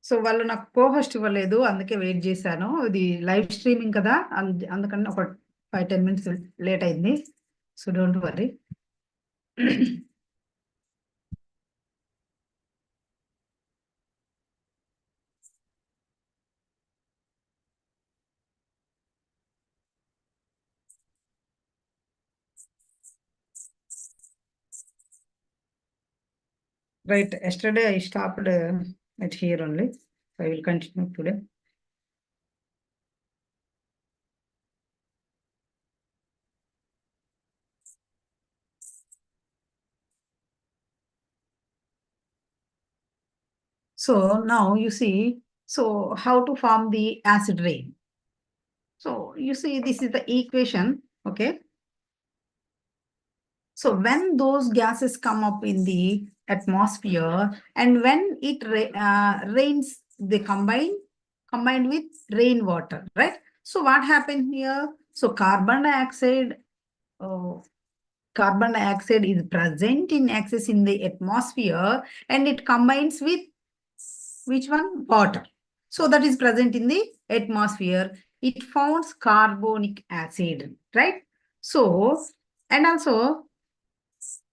So వాళ్ళు నాకు కో-హోస్ట్ ఇవ్వలేదు, అందుకే వెయిట్ చేశాను. ఇది లైవ్ స్ట్రీమింగ్ కదా, అందుకని ఒక 5-10 minutes లేట్ అయింది. So don't worry. Right, yesterday I stopped at here only. So I will continue today. So now you see, so how to form the acid rain. So you see, this is the equation, okay? So when those gases come up in the atmosphere and when it rains, they combined with rainwater, right? So what happened here? So carbon dioxide is present in excess in the atmosphere and it combines with which one? Water. So that is present in the atmosphere. It forms carbonic acid, right? So, and also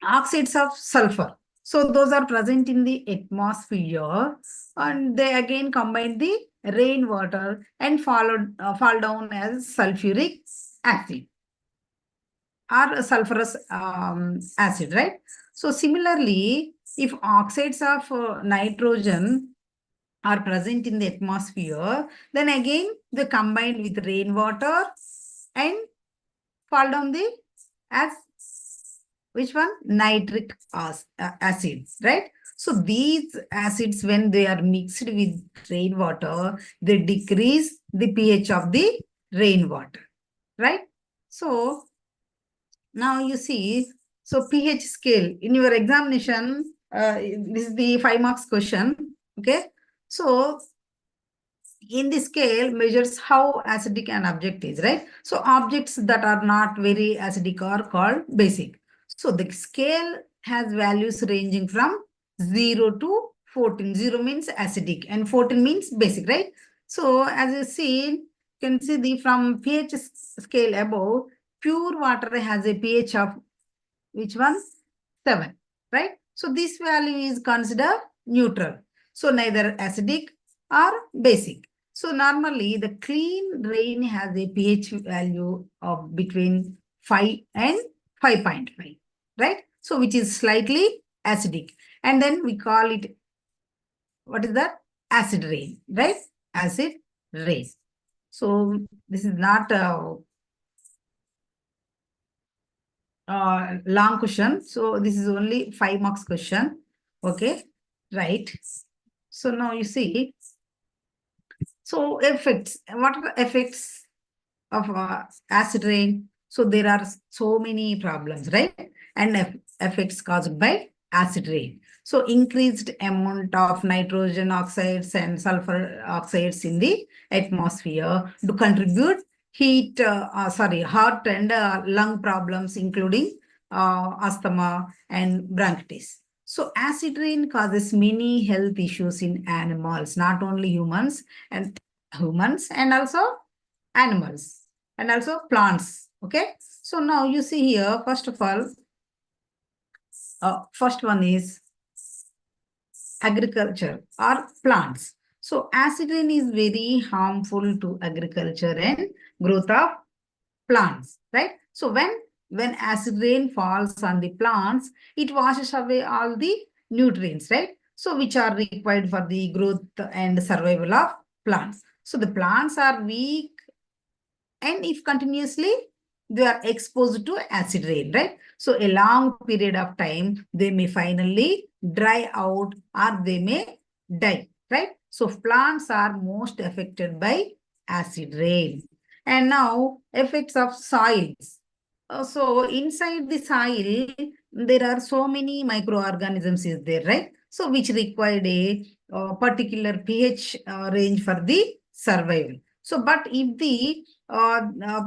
oxides of sulfur. So those are present in the atmosphere and they again combine the rainwater and fall down as sulfuric acid or sulfurous acid, right? So similarly, if oxides of nitrogen are present in the atmosphere, then again they combine with rainwater and fall down the as which one? Nitric acid, right? So these acids, when they are mixed with rainwater, they decrease the pH of the rainwater, right? So now you see, so pH scale in your examination, this is the 5 marks question, okay? So in the scale measures how acidic an object is, right? So objects that are not very acidic are called basic. So the scale has values ranging from 0 to 14. 0 means acidic and 14 means basic, right? So as you see, you can see the from pH scale above, pure water has a pH of which one? 7, right? So this value is considered neutral. So neither acidic or basic. So normally the clean rain has a pH value of between 5 and 5.5, right? So which is slightly acidic. And then we call it, what is that? Acid rain, right? Acid rain. So this is not a long question. So this is only 5 marks question. Okay, right. So now you see, so effects, what are the effects of acid rain? So there are so many problems, right? And effects caused by acid rain. So increased amount of nitrogen oxides and sulfur oxides in the atmosphere to contribute heart and lung problems, including asthma and bronchitis. So acid rain causes many health issues in animals, not only humans and also animals and also plants. Okay. So now you see here, first of all, first one is agriculture or plants. So acid rain is very harmful to agriculture and growth of plants, right? So when acid rain falls on the plants, it washes away all the nutrients, right? So which are required for the growth and survival of plants. So the plants are weak, and if continuously they are exposed to acid rain, right? So a long period of time, they may finally dry out or they may die, right? So plants are most affected by acid rain. And now effects of soils. So inside the soil, there are so many microorganisms is there, right? So which required a particular pH range for the survival. So, but if the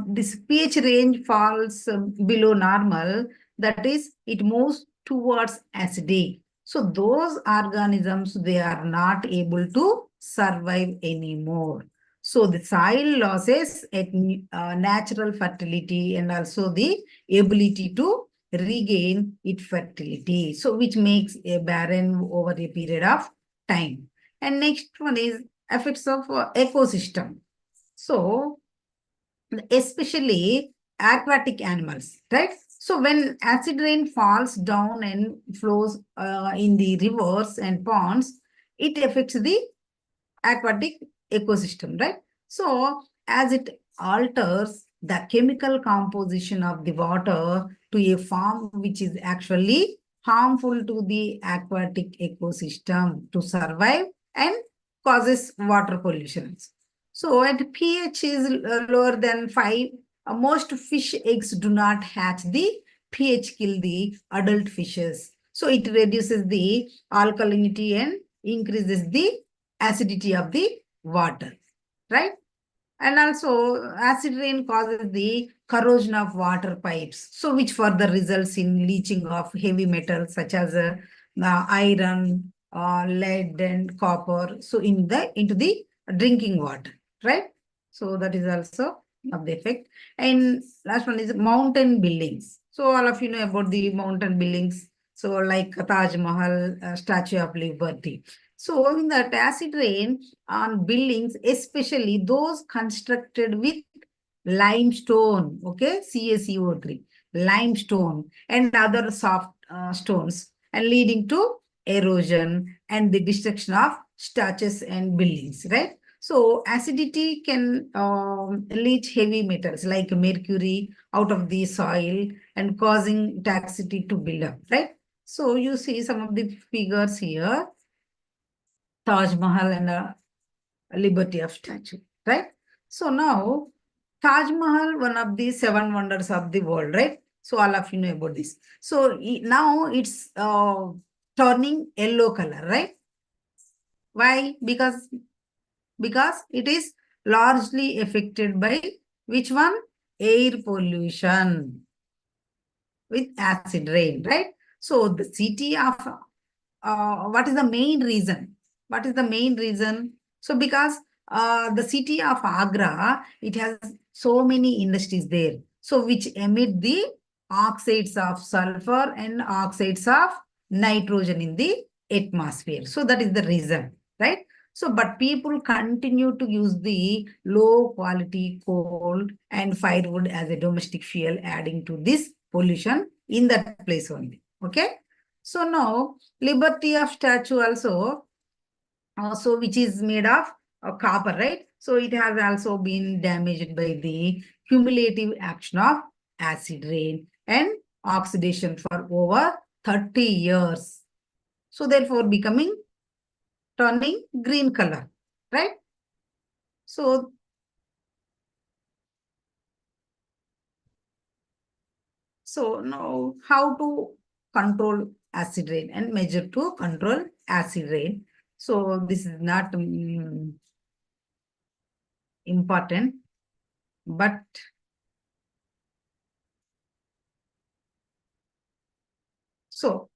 this pH range falls below normal, that is, it moves towards acidic. So those organisms, they are not able to survive anymore. So the soil losses at natural fertility and also the ability to regain its fertility. So which makes a barren over a period of time. And next one is effects of ecosystem. So especially aquatic animals, right? So when acid rain falls down and flows in the rivers and ponds, it affects the aquatic ecosystem, right? So as it alters the chemical composition of the water to a form which is actually harmful to the aquatic ecosystem to survive and causes water pollution. So at pH is lower than 5, most fish eggs do not hatch. The pH kill the adult fishes. So it reduces the alkalinity and increases the acidity of the water, right? And also acid rain causes the corrosion of water pipes, so which further results in leaching of heavy metals such as iron, lead and copper, so into the drinking water, right? So that is also of the effect. And last one is mountain buildings. So all of you know about the mountain buildings, so like Taj Mahal, Statue of Liberty. So in the acid rain on buildings, especially those constructed with limestone, okay, CaCO3, limestone and other soft stones, and leading to erosion and the destruction of structures and buildings, right? So acidity can leach heavy metals like mercury out of the soil and causing toxicity to build up, right? So you see some of the figures here, Taj Mahal and Liberty of Statue, right? So now, Taj Mahal, one of the seven wonders of the world, right? So all of you know about this. So now it's turning yellow color, right? Why? Because it is largely affected by which one? Air pollution with acid rain, right? So the city of what is the main reason? What is the main reason? So because the city of Agra, it has so many industries there. So which emit the oxides of sulfur and oxides of nitrogen in the atmosphere. So that is the reason, right? So, but people continue to use the low quality coal and firewood as a domestic fuel, adding to this pollution in that place only. Okay. So now Liberty of Statue also which is made of copper, right? So it has also been damaged by the cumulative action of acid rain and oxidation for over 30 years. So therefore turning green color, right? So, so now how to control acid rain and measure to control acid rain. So this is not important, but so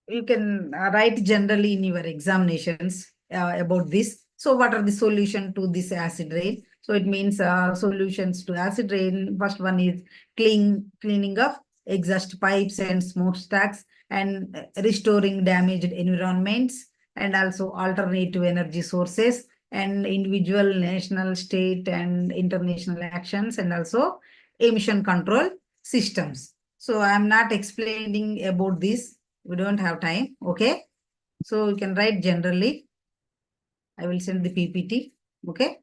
you can write generally in your examinations about this. So what are the solution to this acid rain? So it means solutions to acid rain. First one is cleaning of exhaust pipes and smokestacks and restoring damaged environments, and also alternative energy sources and individual, national, state and international actions, and also emission control systems. So I'm not explaining about this, we don't have time. Okay. So you can write generally. I will send the PPT. Okay.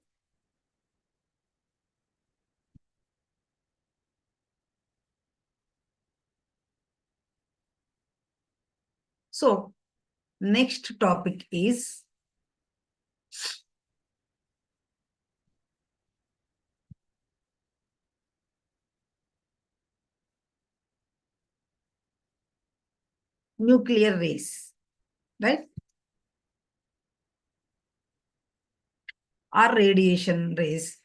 So next topic is nuclear race, right? Or radiation rays,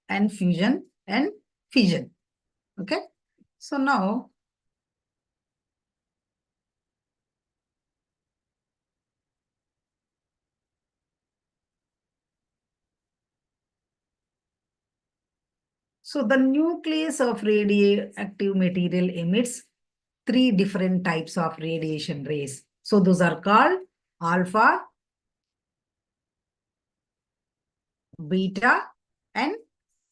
and fusion and fission. Okay. So now, So the nucleus of radioactive material emits three different types of radiation rays. So those are called alpha, beta, and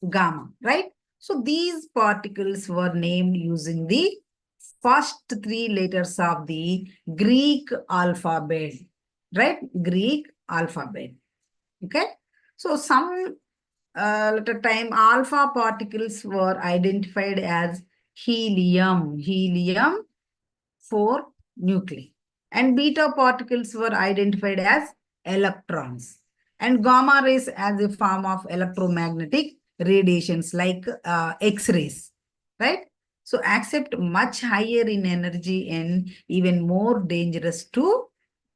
gamma, right? So these particles were named using the first three letters of the Greek alphabet, right? Greek alphabet. Okay. So some at a time alpha particles were identified as helium 4 nuclei. And beta particles were identified as electrons. And gamma rays as a form of electromagnetic radiations like X-rays, right? So accept much higher in energy and even more dangerous to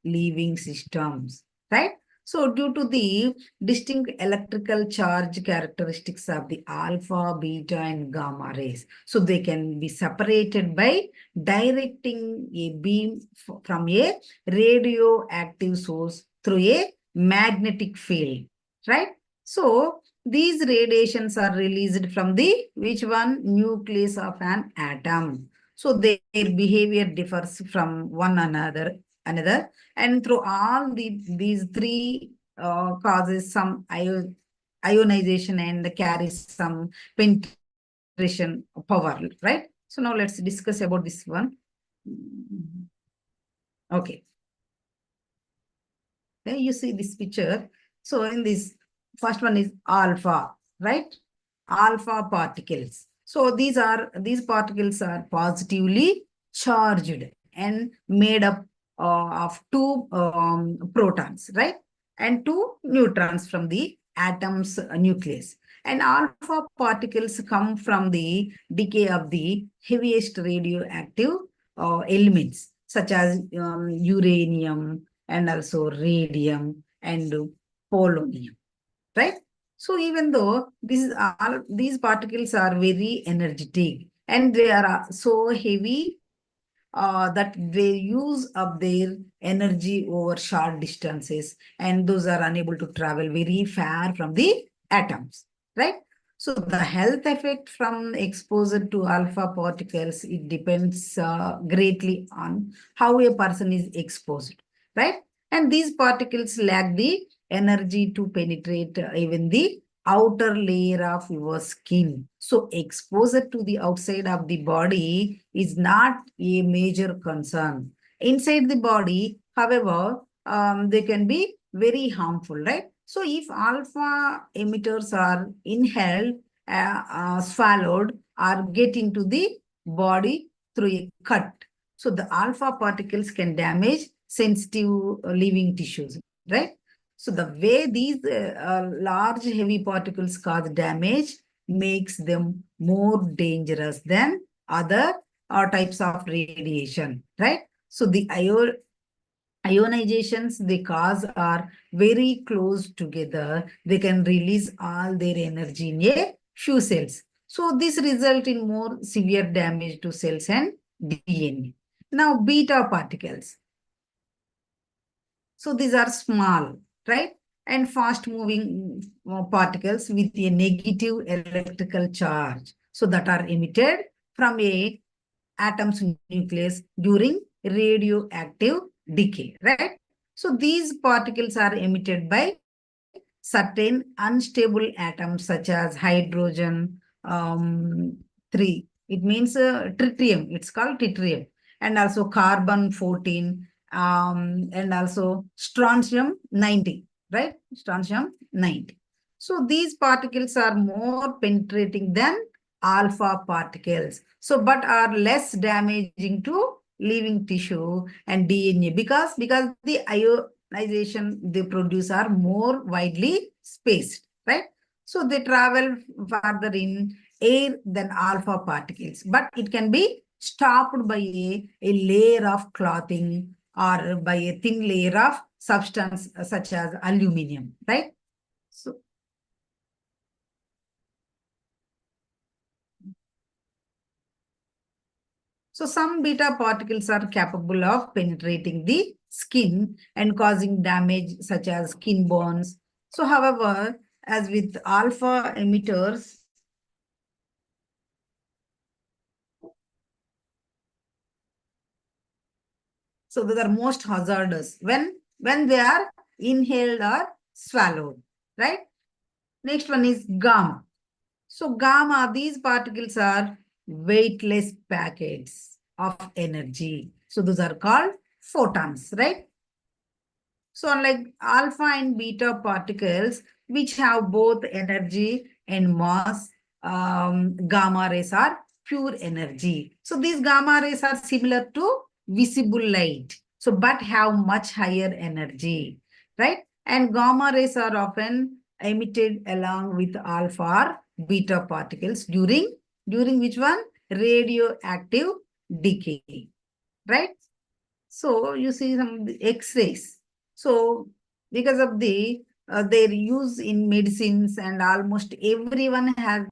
living systems, right? So due to the distinct electrical charge characteristics of the alpha, beta, and gamma rays, so they can be separated by directing a beam from a radioactive source through a magnetic field, right? So these radiations are released from the which one nucleus of an atom. So their behavior differs from one another, and through all these three causes some ionization and carries some penetration power, right? So now let's discuss about this one. Okay. There you see this picture. So in this first one is alpha, right? Alpha particles. So these particles are positively charged and made up of two protons, right? And two neutrons from the atom's nucleus. And alpha particles come from the decay of the heaviest radioactive elements, such as uranium and also radium and polonium, right? So even though these particles are very energetic and they are so heavy that they use up their energy over short distances, and those are unable to travel very far from the atoms, right? So the health effect from exposure to alpha particles, it depends greatly on how a person is exposed, right? And these particles lack the energy to penetrate even the outer layer of your skin. So exposure to the outside of the body is not a major concern. Inside the body, however, they can be very harmful, right? So if alpha emitters are inhaled, swallowed, or get into the body through a cut, so the alpha particles can damage sensitive living tissues, right? So the way these large heavy particles cause damage makes them more dangerous than other types of radiation, right? So the ionizations they cause are very close together. They can release all their energy in a few cells. So this result in more severe damage to cells and DNA. Now beta particles. So these are small, right? And fast moving particles with a negative electrical charge. So that are emitted from a atom's nucleus during radioactive decay, right? So these particles are emitted by certain unstable atoms such as hydrogen 3. It means tritium. It's called tritium. And also carbon 14 and also strontium 90, right? Strontium 90. So these particles are more penetrating than alpha particles. So, but are less damaging to living tissue and DNA because the ionization they produce are more widely spaced, right? So they travel farther in air than alpha particles, but it can be stopped by a layer of clothing or by a thin layer of substance such as aluminum, right? So some beta particles are capable of penetrating the skin and causing damage such as skin burns. So however, as with alpha emitters, So those are most hazardous when they are inhaled or swallowed, right? Next one is gamma. So gamma, these particles are weightless packets of energy. So those are called photons, right? So unlike alpha and beta particles, which have both energy and mass, gamma rays are pure energy. So these gamma rays are similar to visible light, so but have much higher energy, right? And gamma rays are often emitted along with alpha or beta particles during which one? Radioactive decay, right? So you see some X-rays. So because of their use in medicines, and almost everyone has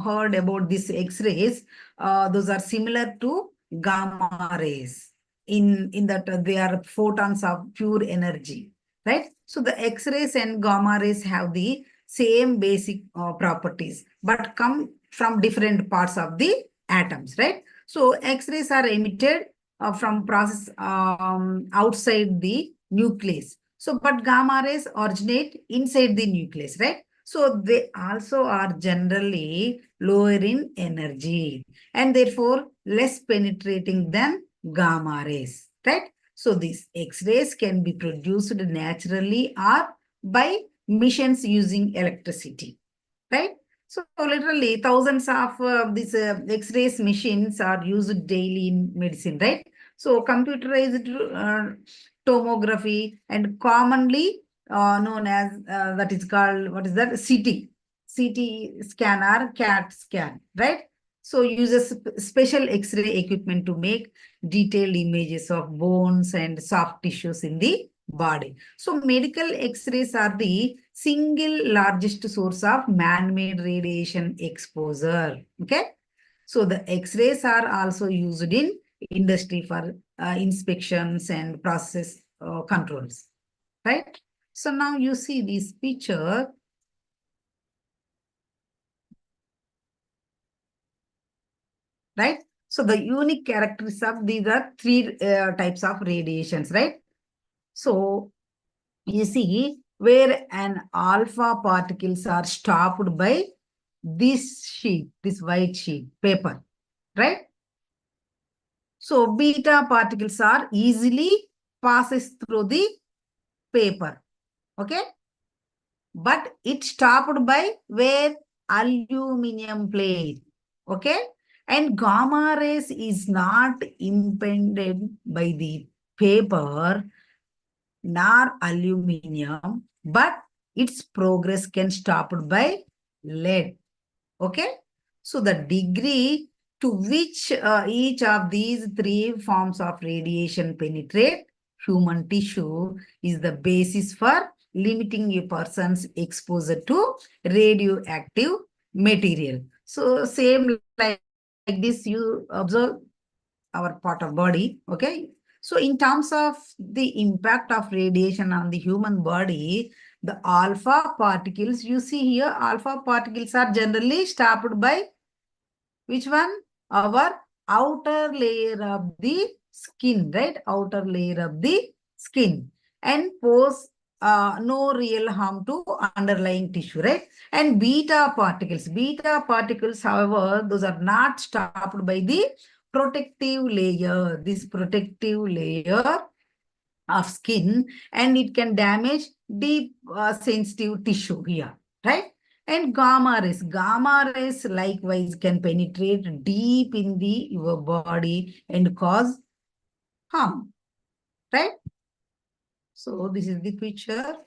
heard about these X-rays. Those are similar to gamma rays in that they are photons of pure energy, right? So the X-rays and gamma rays have the same basic properties, but come from different parts of the atoms, right? So X-rays are emitted from process outside the nucleus. So, but gamma rays originate inside the nucleus, right? So they also are generally lower in energy and therefore less penetrating than gamma rays, right? So these X-rays can be produced naturally or by missions using electricity, right? So literally thousands of these X-rays machines are used daily in medicine, right? So computerized tomography and commonly known as that is called, what is that? CT scanner, CAT scan, right? So uses special X-ray equipment to make detailed images of bones and soft tissues in the body. So medical X-rays are the single largest source of man-made radiation exposure. Okay. So the X-rays are also used in industry for inspections and process controls, right? So now you see this picture, right? So the unique characteristics of these are three types of radiations, right? So you see where an alpha particles are stopped by this sheet, this white sheet paper, right? So beta particles are easily passes through the paper, okay? But it stopped by where? Aluminum plate, okay? And gamma rays is not impeded by the paper nor aluminum, but its progress can stopped by lead, okay? So the degree to which each of these three forms of radiation penetrate human tissue is the basis for limiting a person's exposure to radioactive material. So same like this, you observe our part of body, okay? So in terms of the impact of radiation on the human body, the alpha particles, you see here, alpha particles are generally stopped by which one? Our outer layer of the skin, right? Outer layer of the skin, and pose no real harm to underlying tissue, right? And beta particles, however, those are not stopped by the protective layer, this protective layer of skin, and it can damage deep sensitive tissue here, right? And gamma rays likewise can penetrate deep in the your body and cause harm, right? So this is the picture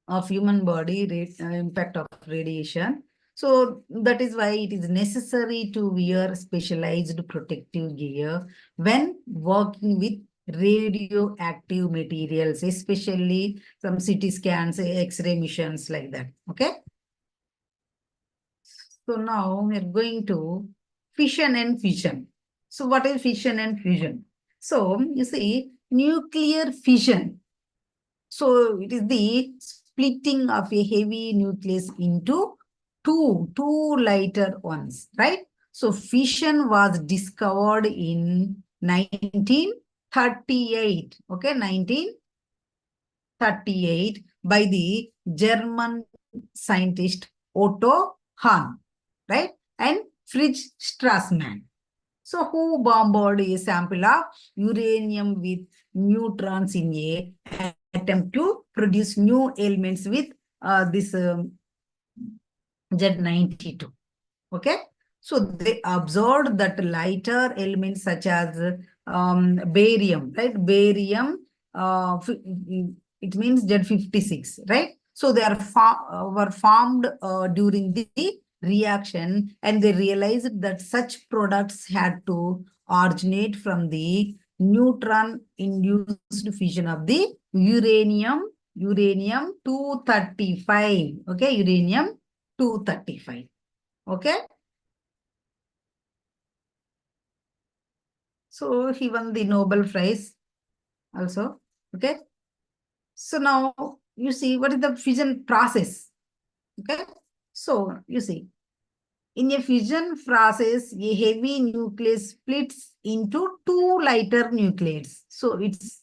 of human body impact of radiation. So that is why it is necessary to wear specialized protective gear when working with radioactive materials, especially some CT scans, X-ray missions like that. Okay. So now we are going to fission and fusion. So what is fission and fusion? So you see nuclear fission. So it is the splitting of a heavy nucleus into two lighter ones, right? So fission was discovered in 1930. 1938, okay, 1938 by the German scientist Otto Hahn, right? And Fritz Strassmann. So who bombarded a sample of uranium with neutrons in a attempt to produce new elements with this Z92. Okay. So they observed that lighter elements such as barium, right? Barium, it means Z56, right? So they are were formed during the reaction, and they realized that such products had to originate from the neutron-induced fission of the uranium-235. Okay, uranium-235. Okay. So he won the Nobel Prize also. Okay. So now you see what is the fission process. Okay. So you see, in a fission process, a heavy nucleus splits into two lighter nucleates. So it's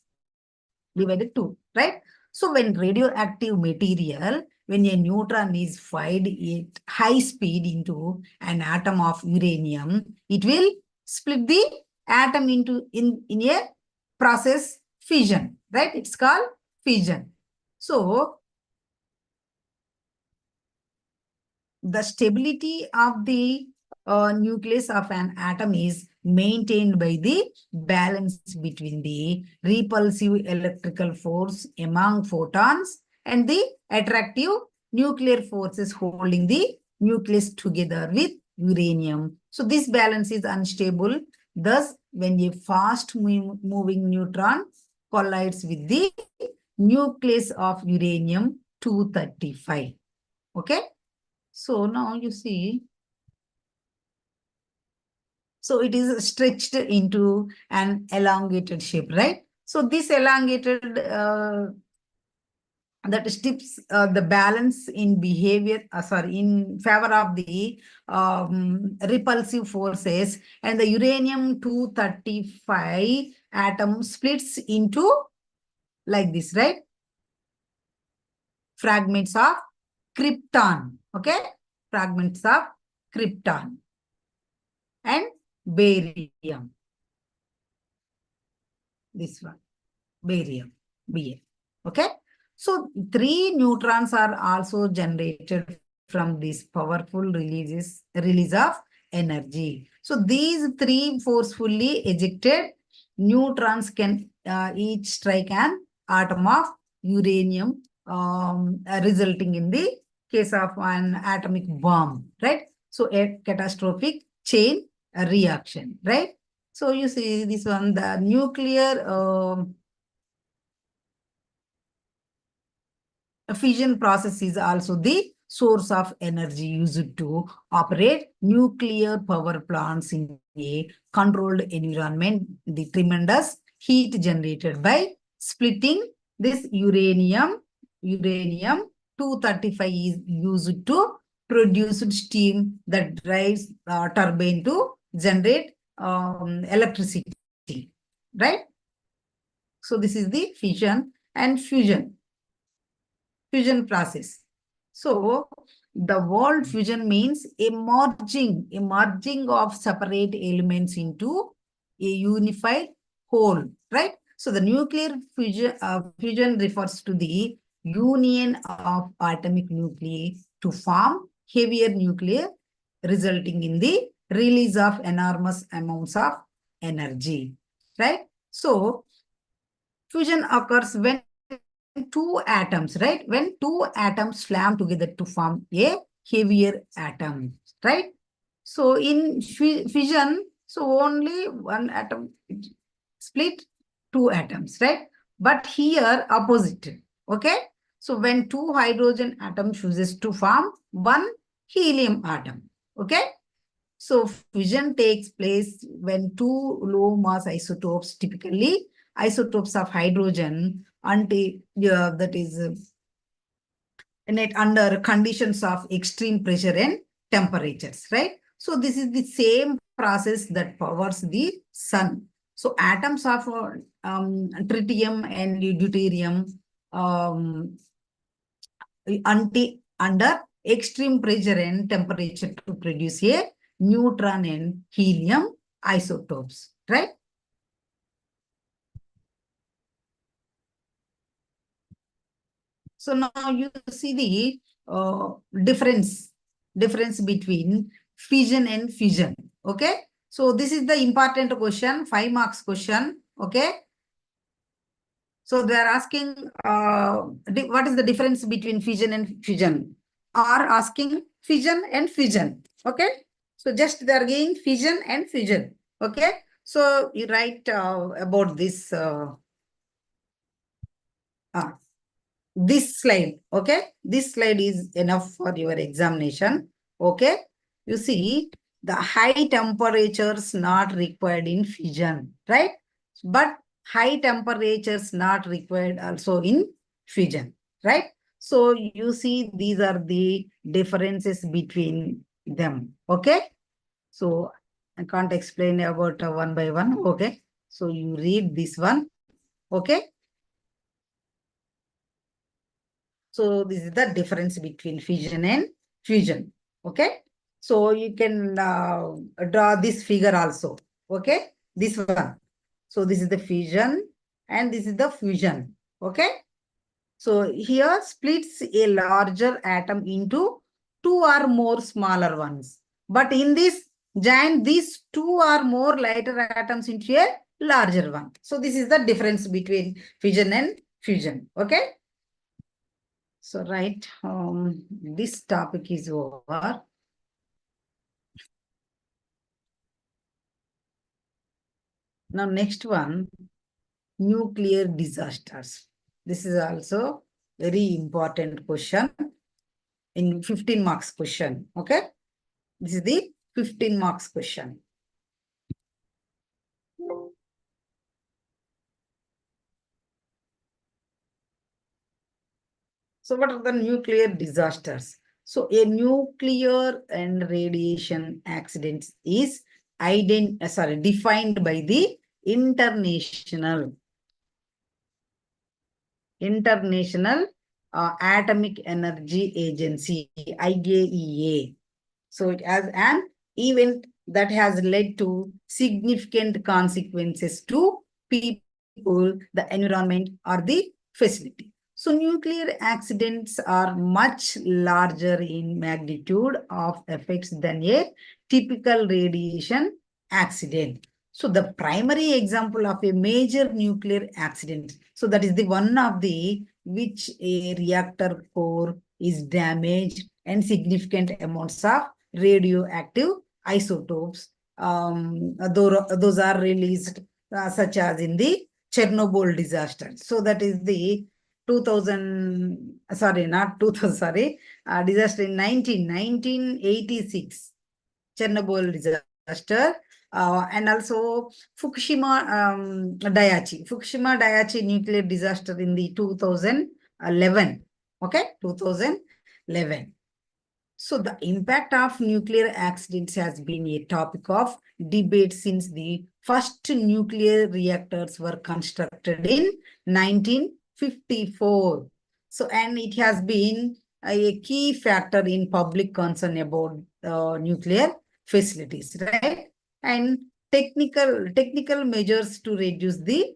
divided two, right? So when radioactive material, when a neutron is fired at high speed into an atom of uranium, it will split the atom into in a process fission, right? It's called fission. So the stability of the nucleus of an atom is maintained by the balance between the repulsive electrical force among photons and the attractive nuclear forces holding the nucleus together with uranium. So this balance is unstable. Thus, when a fast moving neutron collides with the nucleus of uranium-235. Okay. So now you see, so it is stretched into an elongated shape, right? So this elongated, that steps the balance in behavior, in favor of the repulsive forces, and the uranium-235 atom splits into like this, right? Fragments of krypton, okay? Fragments of krypton and barium. This one, barium, Ba. Okay. So three neutrons are also generated from this powerful release of energy. So these three forcefully ejected neutrons can each strike an atom of uranium, resulting in the case of an atomic bomb, right? So a catastrophic chain reaction, right? So you see this one, the nuclear fission process is also the source of energy used to operate nuclear power plants in a controlled environment. The tremendous heat generated by splitting this uranium-235 is used to produce steam that drives turbine to generate electricity, right? So this is the fission and fusion process. So the word fusion means a merging of separate elements into a unified whole, right? So the nuclear fusion refers to the union of atomic nuclei to form heavier nuclei, resulting in the release of enormous amounts of energy, right? So fusion occurs when two atoms, right? When two atoms slam together to form a heavier atom, right? So in fission, so only one atom split two atoms, right? But here opposite, okay? So when two hydrogen atoms fuses to form one helium atom, okay? So fission takes place when two low mass isotopes, typically isotopes of hydrogen, that is under conditions of extreme pressure and temperatures, right? So this is the same process that powers the sun. So atoms of tritium and deuterium under extreme pressure and temperature to produce a neutron and helium isotopes, right? So now you see the difference between fission and fusion. Okay. So this is the important question, 5 marks question. Okay. So they are asking what is the difference between fission and fusion? Are asking fission and fusion. Okay. So just they are giving fission and fusion. Okay. So you write about this this slide. Okay. This slide is enough for your examination. Okay. You see the high temperatures not required in fission, right? But high temperatures not required also in fission, right? So you see these are the differences between them. Okay. So I can't explain about one by one. Okay. So you read this one. Okay. So this is the difference between fission and fusion. Okay. So you can draw this figure also. Okay. This one. So this is the fission and this is the fusion. Okay. So here splits a larger atom into two or more smaller ones. But in this giant, these two or more lighter atoms into a larger one. So this is the difference between fission and fusion. Okay. So, right, this topic is over. Now, next one, nuclear disasters. This is also very important question in 15 marks question. Okay. This is the 15 marks question. So what are the nuclear disasters? So a nuclear and radiation accident is defined by the International Atomic Energy Agency, IAEA. So it has an event that has led to significant consequences to people, the environment, or the facility. So nuclear accidents are much larger in magnitude of effects than a typical radiation accident. So the primary example of a major nuclear accident, so that is the one of the which a reactor core is damaged and significant amounts of radioactive isotopes. Those are released such as in the Chernobyl disaster. So that is the 2000, sorry, not 2000, sorry, disaster in 1986, Chernobyl disaster. And also Fukushima Daiichi nuclear disaster in the 2011. Okay, 2011. So the impact of nuclear accidents has been a topic of debate since the first nuclear reactors were constructed in 1954. So, and it has been a key factor in public concern about nuclear facilities, right? And technical measures to reduce the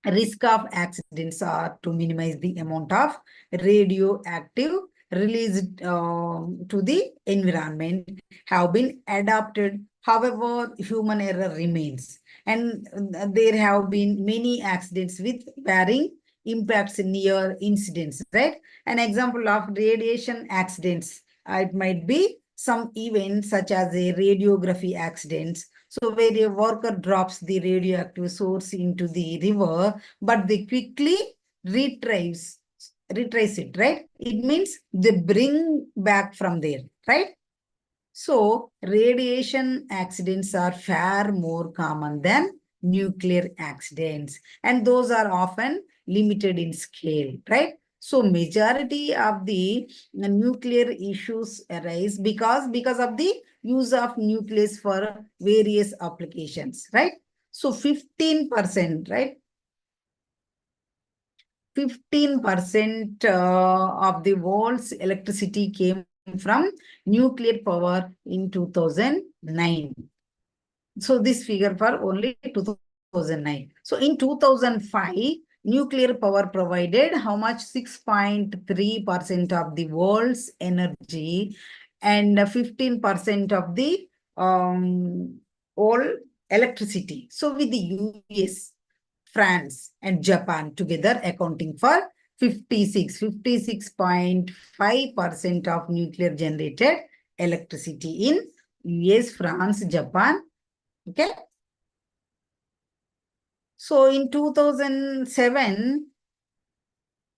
risk of accidents are to minimize the amount of radioactive released to the environment have been adopted. However, human error remains. And there have been many accidents with varying impacts near incidents, right? An example of radiation accidents, it might be some events such as a radiography accidents. So where a worker drops the radioactive source into the river, but they quickly retrace it, right? It means they bring back from there, right? So radiation accidents are far more common than nuclear accidents, and those are often limited in scale, right? So majority of the nuclear issues arise because of the use of nucleus for various applications, right? So 15%, right? 15% of the world's electricity came from nuclear power in 2009. So this figure for only 2009. So in 2005, nuclear power provided how much? 6.3% of the world's energy and 15% of the all electricity. So with the US, France and Japan together accounting for 56.5% of nuclear generated electricity in US, France, Japan. Okay. So in 2007,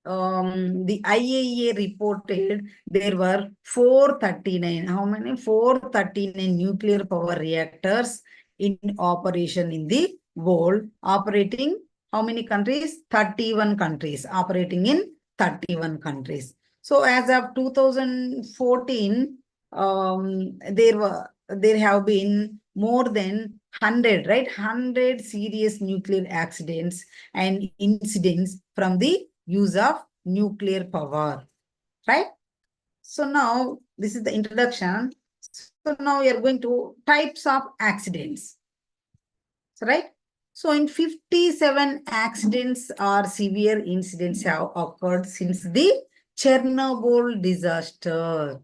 the IAEA reported there were 439. How many? 439 nuclear power reactors in operation in the world. Operating how many countries? 31 countries. Operating in 31 countries. So as of 2014, there have been more than 100, right? 100 serious nuclear accidents and incidents from the use of nuclear power, right? So now this is the introduction. So now we are going to types of accidents, right? So in 57 accidents or severe incidents have occurred since the Chernobyl disaster,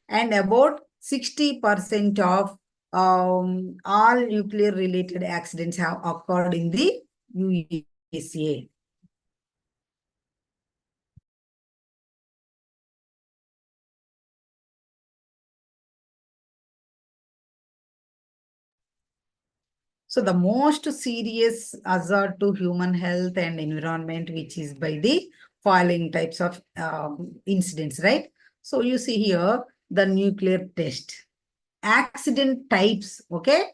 and about 60% of all nuclear related accidents have occurred in the USA. So the most serious hazard to human health and environment, which is by the following types of incidents, right? So you see here the nuclear test. Accident types, okay?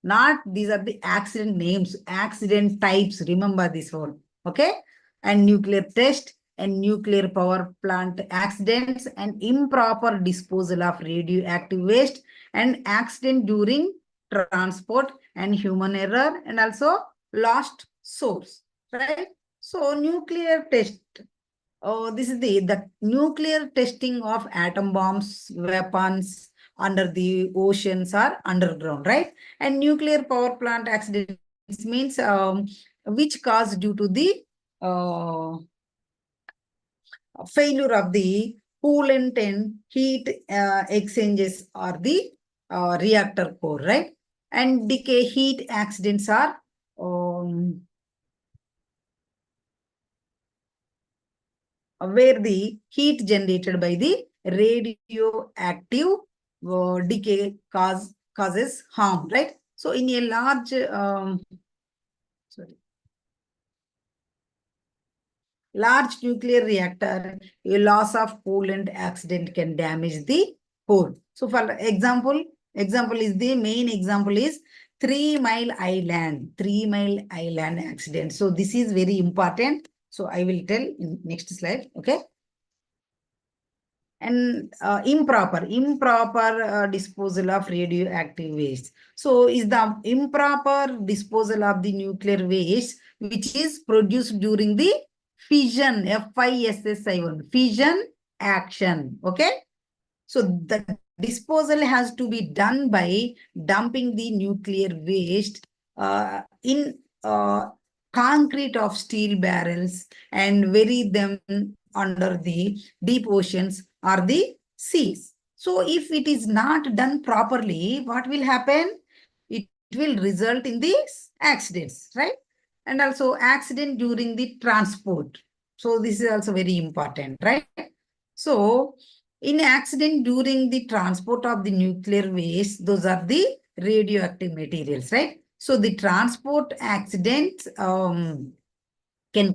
Not these are the accident names, accident types. Remember this one, okay? And nuclear test and nuclear power plant accidents and improper disposal of radioactive waste and accident during transport and human error and also lost source, right? So nuclear test. Oh, this is the nuclear testing of atom bombs, weapons under the oceans or underground, right? And nuclear power plant accidents means which caused due to the failure of the coolant and heat exchanges or the reactor core, right? And decay heat accidents are where the heat generated by the radioactive decay causes harm, right? So in a large, large nuclear reactor, a loss of coolant accident can damage the core. So for example is the main example is 3 Mile Island, 3 Mile Island accident. So this is very important. So I will tell in next slide, okay? And improper disposal of radioactive waste. So is the improper disposal of the nuclear waste which is produced during the fission, FISSION, fission action, okay? So the disposal has to be done by dumping the nuclear waste in concrete of steel barrels and bury them under the deep oceans or the seas. So if it is not done properly, what will happen? It will result in these accidents, right? And also accident during the transport. So this is also very important, right? So in accident during the transport of the nuclear waste, those are the radioactive materials, right? So the transport accidents can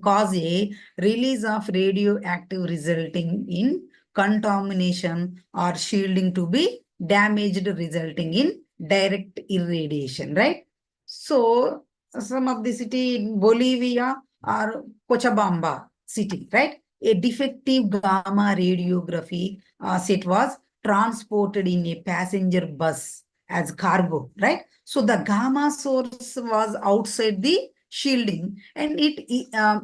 cause a release of radioactive resulting in contamination or shielding to be damaged resulting in direct irradiation, right? So some of the city in Bolivia or Cochabamba city, right? a defective gamma radiography set was transported in a passenger bus as cargo, right? So the gamma source was outside the shielding and it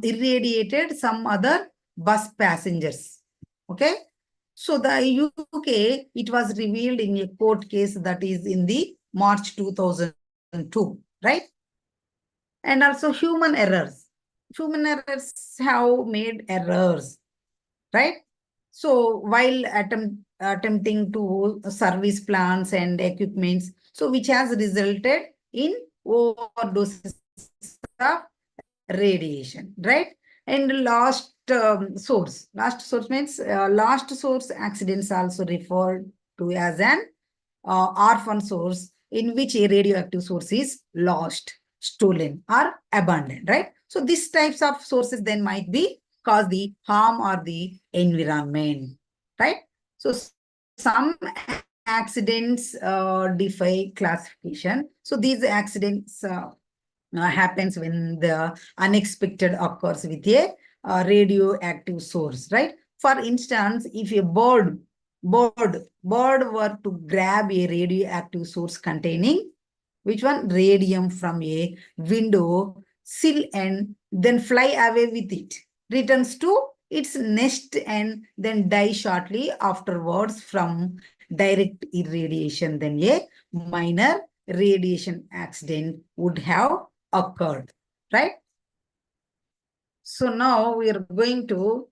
irradiated some other bus passengers. Okay. So the UK, it was revealed in a court case that is in the March 2002, right? And also human errors. Human errors have made errors, right? So while attempting to service plants and equipments, so which has resulted in overdoses of radiation, right? And last source means last source accidents also referred to as an orphan source in which a radioactive source is lost, stolen, or abandoned, right? So these types of sources then might be cause the harm or the environment, right? So some accidents defy classification. So these accidents happens when the unexpected occurs with a radioactive source, right? For instance, if a bird were to grab a radioactive source containing which one? Radium from a window sill and then fly away with it, returns to its nest and then die shortly afterwards from direct irradiation, then a minor radiation accident would have occurred, right? So now we are going to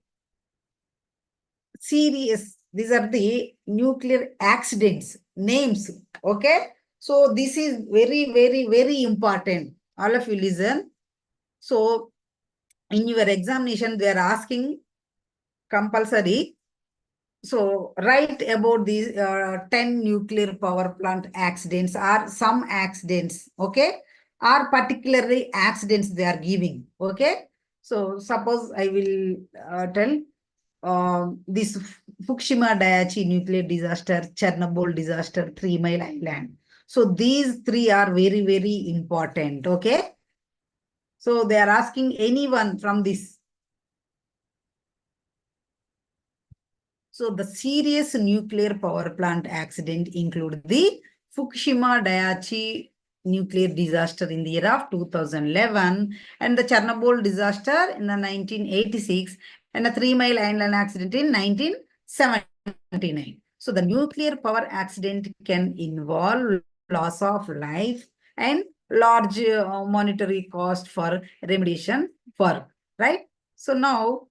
serious. These are the nuclear accidents names. Okay. So this is very, very, very important. All of you listen. So in your examination, they are asking compulsory. So write about these 10 nuclear power plant accidents or some accidents. Okay. Or particularly accidents they are giving. Okay. So suppose I will tell this Fukushima Daiichi nuclear disaster, Chernobyl disaster, 3 Mile Island. So these three are very, very important. Okay. So they are asking anyone from this. So the serious nuclear power plant accident include the Fukushima Daiichi nuclear disaster in the year of 2011 and the Chernobyl disaster in the 1986 and the 3 Mile Island accident in 1979. So the nuclear power accident can involve loss of life and large monetary cost for remediation work, right? So now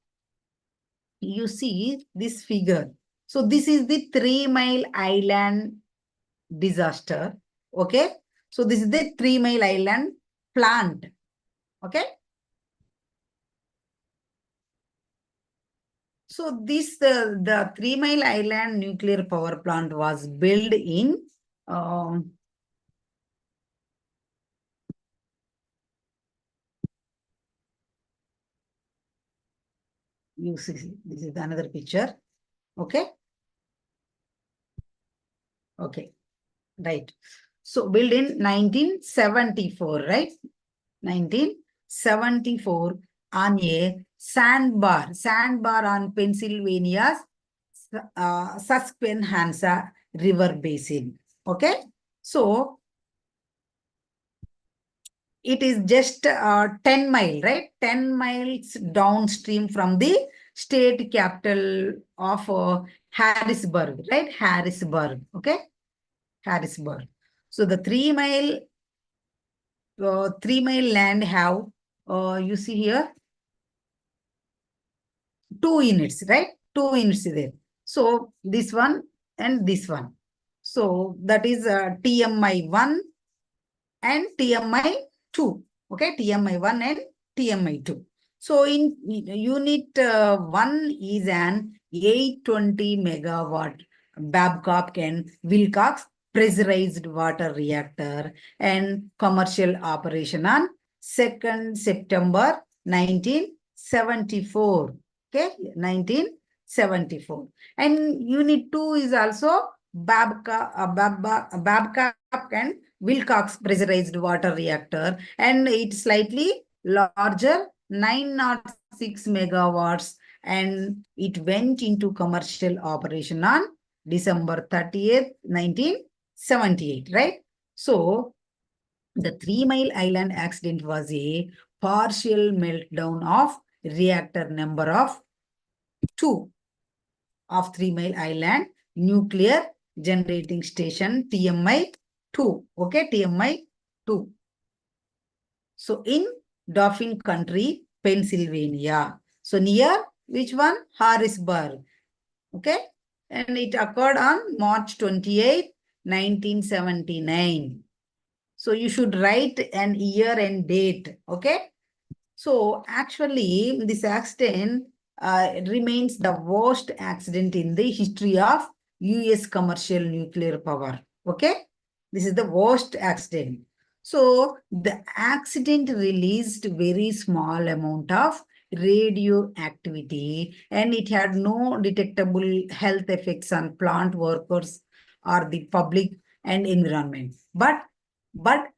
you see this figure. So this is the 3 Mile Island disaster. Okay. So this is the 3 Mile Island plant. Okay. So this the 3 Mile Island nuclear power plant was built in you see this is another picture. Okay. Okay. Right. So built in 1974, right? 1974 on a sandbar on Pennsylvania's Susquehanna River Basin. Okay. So it is just 10 mile, right? 10 miles downstream from the state capital of Harrisburg, right? Harrisburg. Okay. Harrisburg. So the 3 mile land have, you see here, 2 units, right? 2 units there. So this one and this one. So that is TMI 1 and TMI 2. Okay, TMI 1 and TMI 2. So in unit 1 is an 820 megawatt Babcock and Wilcox pressurized water reactor and commercial operation on 2nd September 1974. Okay, 1974. And unit 2 is also Babcock and Wilcox pressurized water reactor, and it's slightly larger, 906 megawatts and it went into commercial operation on December 30th, 1978, right? So the 3 Mile Island accident was a partial meltdown of reactor number of 2 of 3 Mile Island Nuclear Generating Station, TMI-2. Okay, TMI-2. So in Dauphin Country, Pennsylvania. So near which one? Harrisburg. Okay. And it occurred on March 28, 1979. So you should write an year and date. Okay. So actually, this accident remains the worst accident in the history of US commercial nuclear power. Okay. This is the worst accident. So the accident released very small amount of radioactivity and it had no detectable health effects on plant workers or the public and environment. But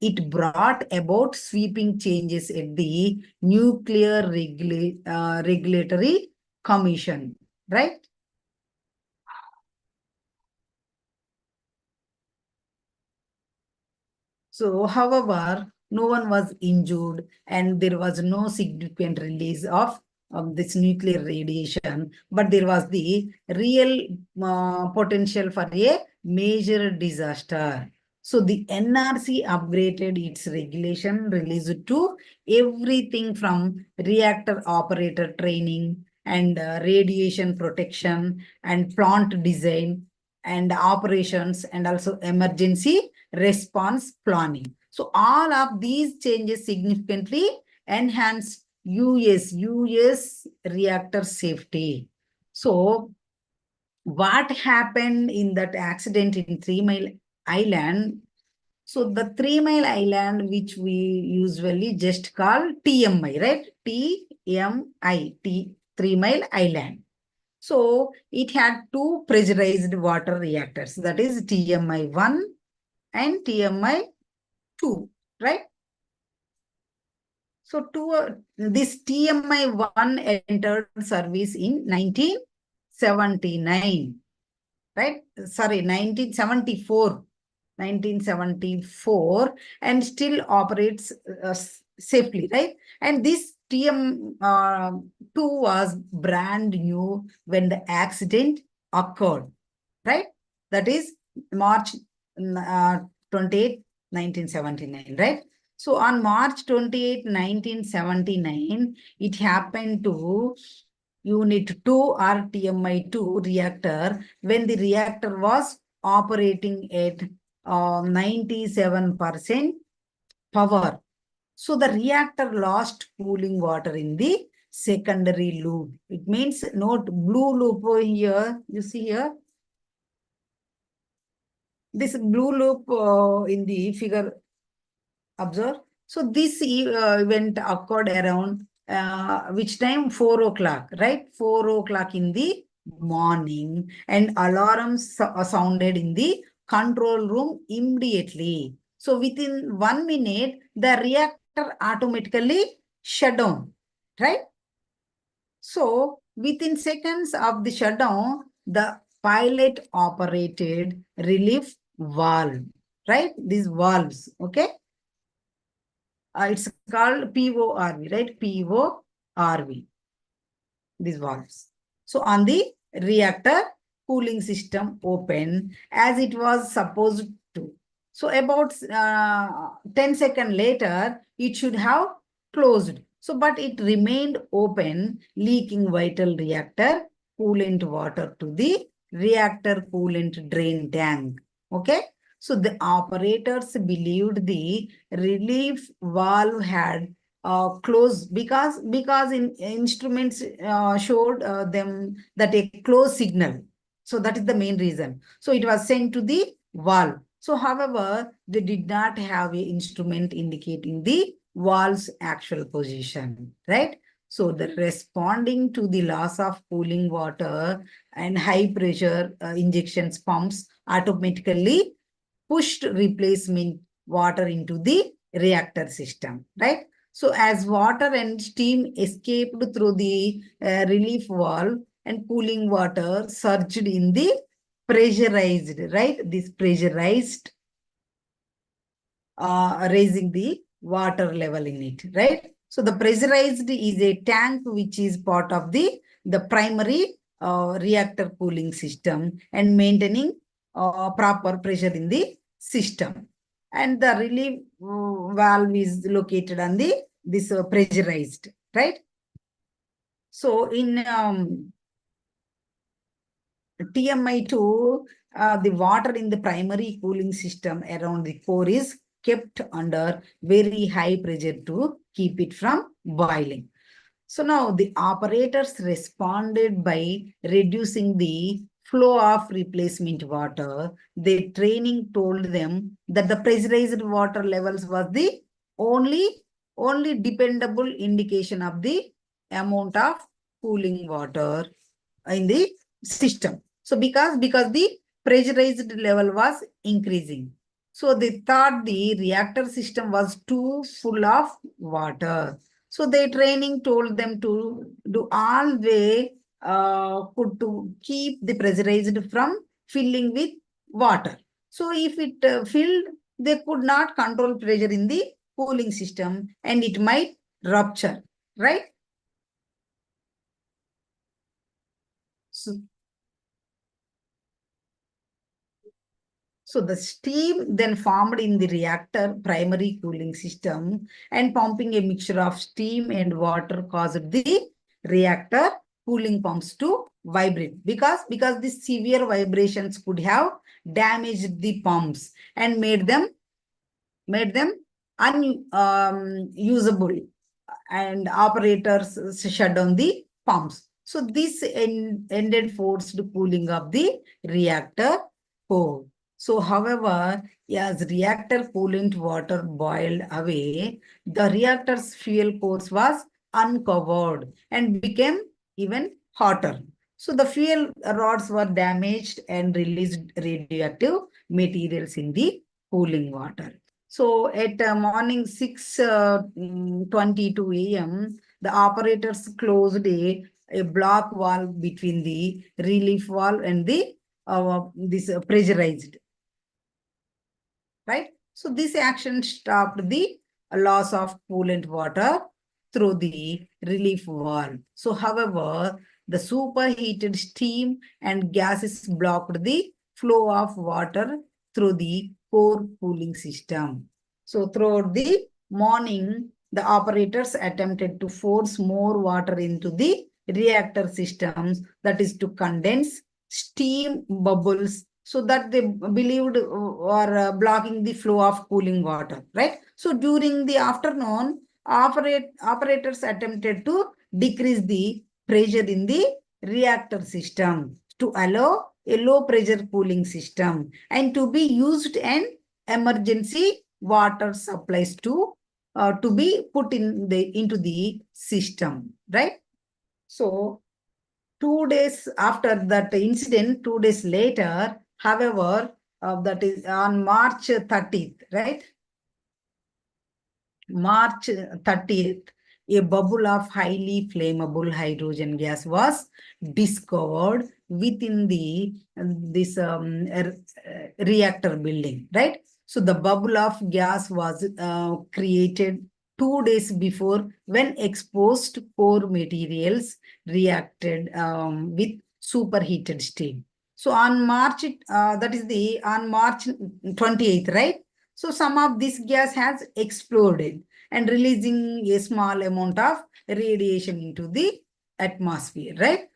it brought about sweeping changes at the Nuclear Regulatory Commission, right? So, however, no one was injured and there was no significant release of this nuclear radiation, but there was the real potential for a major disaster. So the NRC upgraded its regulation released to everything from reactor operator training and radiation protection and plant design and operations and also emergency response planning. So all of these changes significantly enhance US reactor safety. So what happened in that accident in 3 Mile Island? So the 3 Mile Island, which we usually just call TMI, right? TMI, 3 Mile Island. So it had two pressurized water reactors, that is TMI-1 and TMI-2, right? So this TMI-1 entered service in 1979, right? Sorry, 1974. 1974 and still operates safely, right? And this TM2 was brand new when the accident occurred, right? That is March 28, 1979, right? So on March 28, 1979, it happened to Unit 2 or TMI-2 reactor when the reactor was operating at 97% power. So the reactor lost cooling water in the secondary loop. It means note blue loop over here. You see here. This blue loop in the figure, observe. So this event occurred around which time? 4 o'clock, right? 4 o'clock in the morning and alarms sounded in the control room immediately. So within 1 minute, the reactor automatically shut down, right? So within seconds of the shutdown, the pilot operated relief valve, right? These valves, okay? It's called PORV, right? PORV, these valves. So on the reactor, cooling system open as it was supposed to. So about 10 seconds later, it should have closed. So, but it remained open, leaking vital reactor coolant water to the reactor coolant drain tank. Okay. So the operators believed the relief valve had closed because in instruments showed them that a close signal. So that is the main reason. So it was sent to the valve. So however, they did not have an instrument indicating the valve's actual position, right? So the responding to the loss of cooling water and high pressure injections pumps automatically pushed replacement water into the reactor system, right? So as water and steam escaped through the relief valve and cooling water surged in the pressurized, right? This pressurized raising the water level in it, right? So the pressurized is a tank which is part of the primary reactor cooling system and maintaining proper pressure in the system. And the relief valve is located on this pressurized, right? So in TMI2, the water in the primary cooling system around the core is kept under very high pressure to keep it from boiling. So now the operators responded by reducing the flow of replacement water. The training told them that the pressurized water levels was the only, only dependable indication of the amount of cooling water in the system. So because the pressurized level was increasing. So they thought the reactor system was too full of water. So their training told them to do all they could to keep the pressurized from filling with water. So if it filled, they could not control pressure in the cooling system and it might rupture, right? So the steam then formed in the reactor primary cooling system and pumping a mixture of steam and water caused the reactor cooling pumps to vibrate because the severe vibrations could have damaged the pumps and made them unusable and operators shut down the pumps. So this ended forced cooling of the reactor core. So however, as reactor coolant water boiled away, the reactor's fuel core was uncovered and became even hotter. So the fuel rods were damaged and released radioactive materials in the cooling water. So at morning 6:22 a.m., the operators closed a block valve between the relief valve and the this pressurized, right? So this action stopped the loss of coolant water through the relief valve. So however, the superheated steam and gases blocked the flow of water through the core cooling system. So throughout the morning, the operators attempted to force more water into the reactor systems, that is to condense steam bubbles so that they believed were blocking the flow of cooling water, right? So during the afternoon, operators attempted to decrease the pressure in the reactor system to allow a low pressure cooling system and to be used an emergency water supplies to be put into the system, right? So 2 days after that incident, 2 days later, however, that is on March 30th, right? March 30th, a bubble of highly flammable hydrogen gas was discovered within the this reactor building, right? So the bubble of gas was created 2 days before when exposed core materials reacted with superheated steam. So on March, that is the on March 28th, right? So some of this gas has exploded and releasing a small amount of radiation into the atmosphere, right?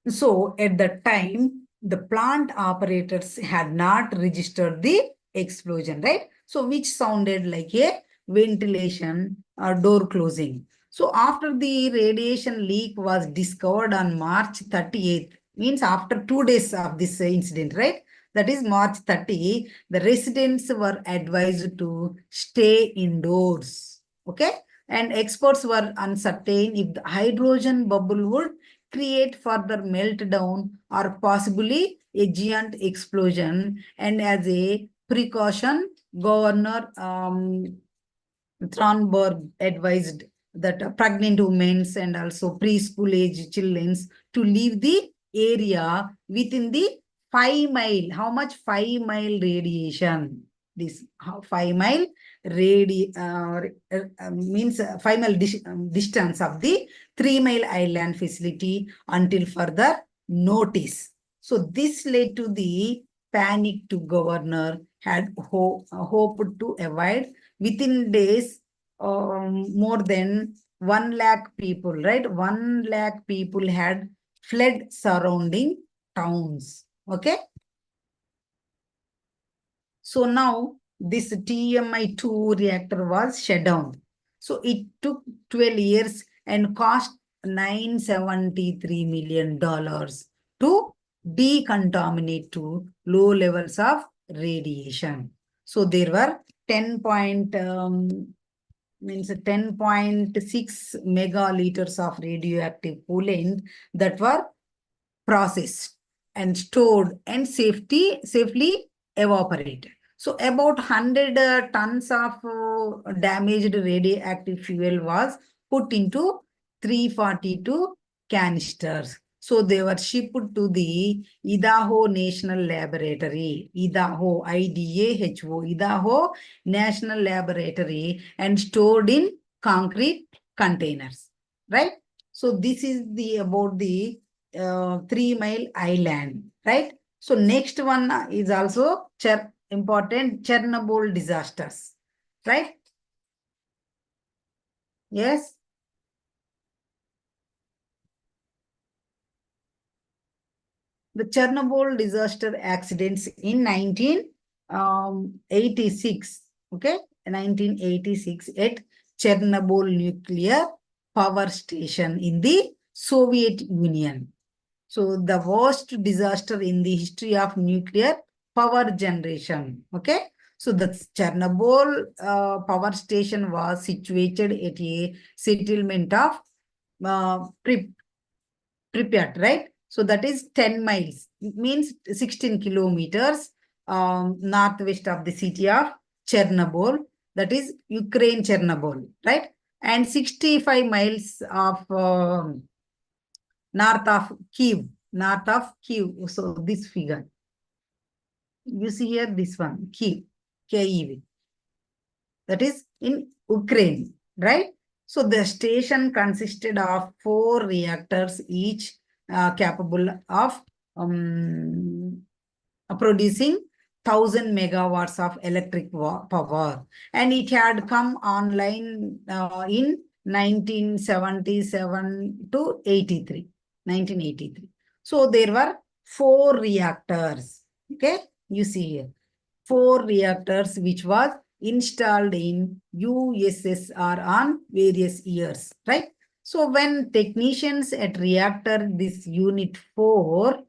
So at that time, the plant operators had not registered the explosion, right? So which sounded like a ventilation or door closing. So after the radiation leak was discovered on March 38th, means after 2 days of this incident, right? That is March 30, the residents were advised to stay indoors. Okay. And experts were uncertain if the hydrogen bubble would create further meltdown or possibly a giant explosion. And as a precaution, Governor Thornburg advised that pregnant women and also preschool age children to leave the area within the 5 mile. How much? 5 mile radiation. This 5 mile means 5 mile distance of the 3 mile island facility until further notice. So this led to the panic to governor had hoped to avoid within days. More than 1 lakh people, right? 1 lakh people had fled surrounding towns. Okay. So now this TMI-2 reactor was shut down. So it took 12 years and cost $973 million to decontaminate to low levels of radiation. So there were 10.6 megaliters of radioactive coolant that were processed and stored and safely evaporated. So about 100 tons of damaged radioactive fuel was put into 342 canisters. So they were shipped to the Idaho National Laboratory, Idaho, IDAHO, Idaho National Laboratory, and stored in concrete containers, right? So this is the about the 3 mile island, right? So next one is also important Chernobyl disasters, right? Yes. The Chernobyl disaster accidents in 1986, okay? 1986 at Chernobyl nuclear power station in the Soviet Union. So the worst disaster in the history of nuclear power generation. Okay. So the Chernobyl power station was situated at a settlement of Pripyat, right? So that is 10 miles. It means 16 kilometers northwest of the city of Chernobyl. That is Ukraine, Chernobyl, right? And 65 miles of north of Kiev, north of Kiev. So this figure, you see here this one, Kiev, Kiev. That is in Ukraine, right? So the station consisted of 4 reactors, each capable of producing 1,000 megawatts of electric power. And it had come online in 1977 to 83, 1983. So there were 4 reactors. Okay, you see here. 4 reactors which was installed in USSR on various years, right? So when technicians at reactor this unit 4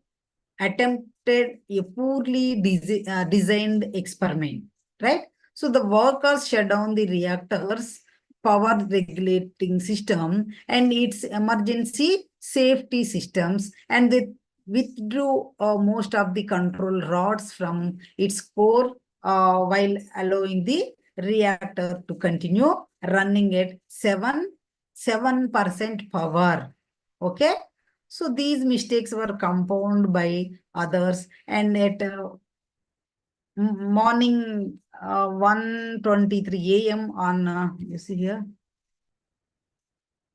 attempted a poorly designed experiment, right? So the workers shut down the reactor's power regulating system and its emergency safety systems, and they withdrew most of the control rods from its core while allowing the reactor to continue running at 7% power. Okay. So these mistakes were compounded by others, and at morning 1:23 a.m. on you see here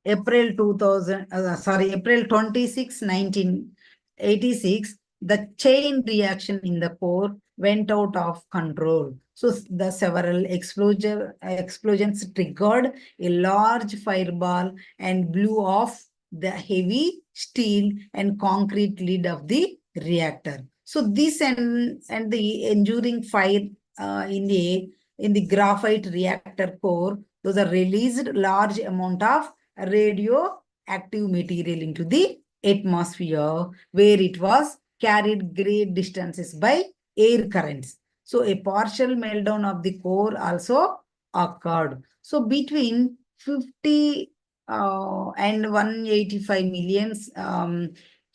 April 26, 1986, the chain reaction in the core went out of control. So the several explosions triggered a large fireball and blew off the heavy steel and concrete lid of the reactor. So this and the enduring fire in the graphite reactor core, those are released large amount of radioactive material into the atmosphere, where it was carried great distances by air currents. So a partial meltdown of the core also occurred. So between 50 and 185 million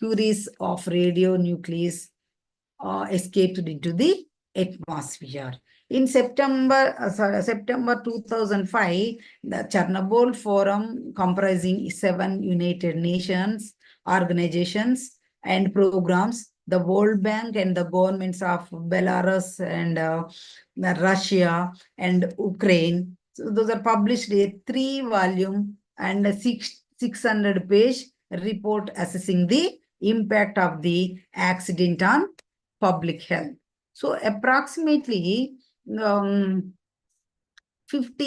curies of radionucleus escaped into the atmosphere. In September 2005, the Chernobyl Forum, comprising 7 United Nations organizations and programs, the World Bank and the governments of Belarus and Russia and Ukraine. So those are published a 3-volume and a 600-page report assessing the impact of the accident on public health. So approximately 50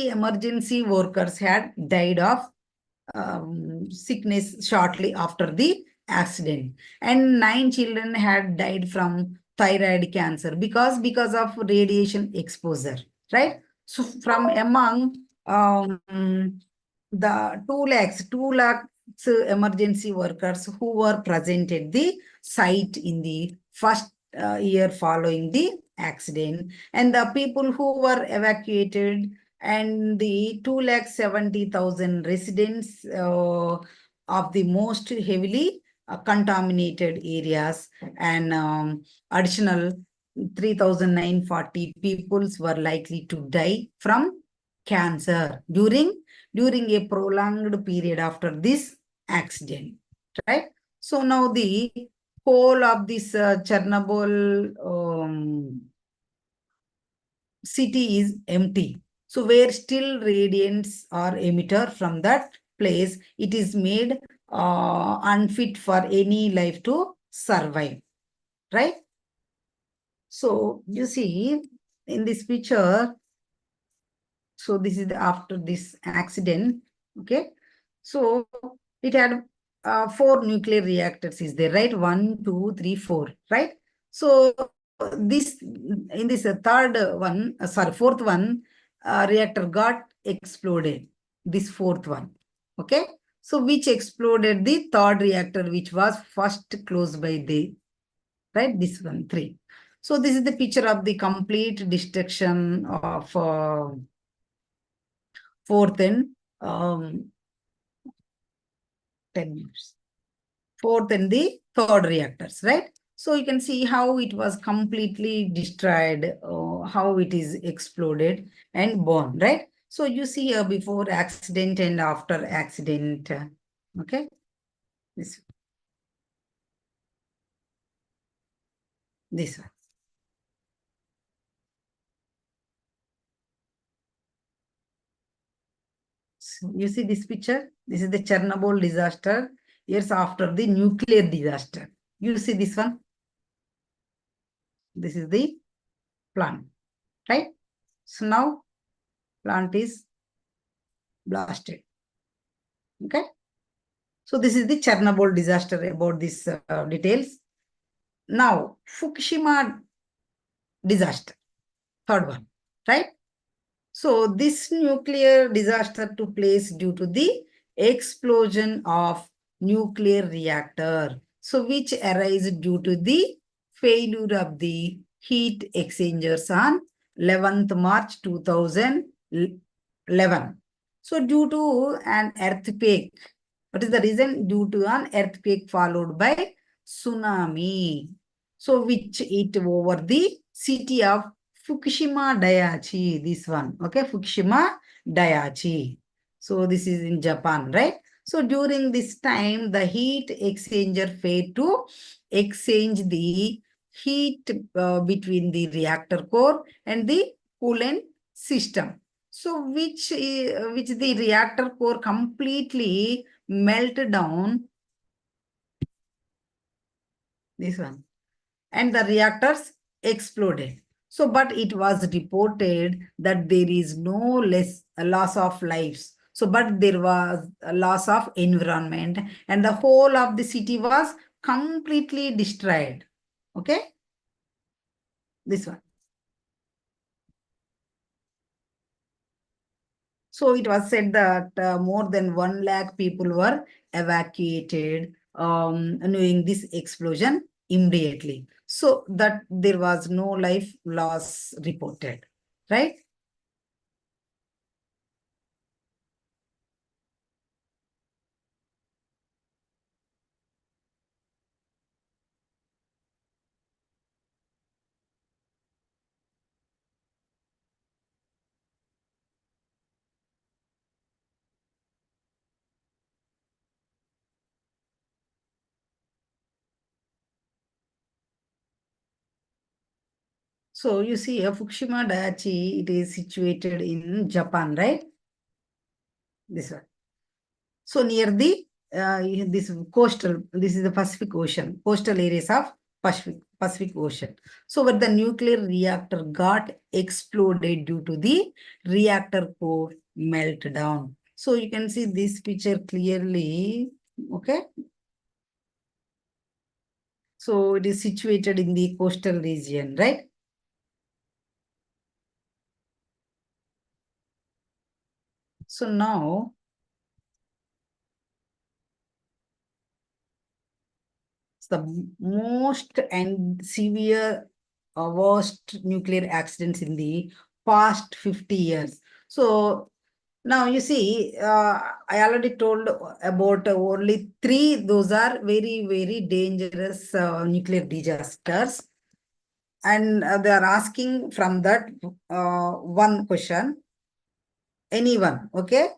emergency workers had died of sickness shortly after the accident, and 9 children had died from thyroid cancer because of radiation exposure, right? So from among the 2 lakhs emergency workers who were present at the site in the first year following the accident, and the people who were evacuated, and the 2,70,000 residents of the most heavily contaminated areas, and additional 3,940 peoples were likely to die from cancer during a prolonged period after this accident, right? So now the whole of this Chernobyl city is empty. So where still radiance or emitter from that place, it is made unfit for any life to survive, right? So you see in this picture, so this is after this accident, okay? So it had 4 nuclear reactors is there, right? 1, 2, 3, 4, right? So this in this fourth one, reactor got exploded. This fourth one, okay? So which exploded the third reactor, which was first close by the, right? This one, 3. So this is the picture of the complete destruction of fourth and 10 minutes. Fourth and the third reactors, right? So you can see how it was completely destroyed, how it is exploded and burned, right? So you see here before accident and after accident, okay? This one. So you see this picture? This is the Chernobyl disaster years after the nuclear disaster. You see this one? This is the plant, right? So now plant is blasted, okay? So this is the Chernobyl disaster about these details. Now, Fukushima disaster, third one, right? So this nuclear disaster took place due to the explosion of nuclear reactor. So which arose due to the failure of the heat exchangers on 11th March 2011. So due to an earthquake, what is the reason? Due to an earthquake followed by tsunami. So which it over the city of Fukushima Daiichi, this one, okay, Fukushima Daiichi. So this is in Japan, right? So during this time, the heat exchanger failed to exchange the heat between the reactor core and the coolant system. So which the reactor core completely melted down, this one, and the reactors exploded. So, but it was reported that there is no less loss of lives. So, but there was a loss of environment, and the whole of the city was completely destroyed. Okay, this one. So it was said that more than 1 lakh people were evacuated knowing this explosion immediately. So that there was no life loss reported, right? So you see, Fukushima Daiichi, it is situated in Japan, right? This one. So near the this coastal, this is the Pacific Ocean, coastal areas of Pacific Ocean. So where the nuclear reactor got exploded due to the reactor core meltdown. So you can see this picture clearly. Okay. So it is situated in the coastal region, right? So now the most and severe worst nuclear accidents in the past 50 years. So now you see, I already told about only three. Those are very, very dangerous nuclear disasters. And they are asking from that one question, anyone, okay?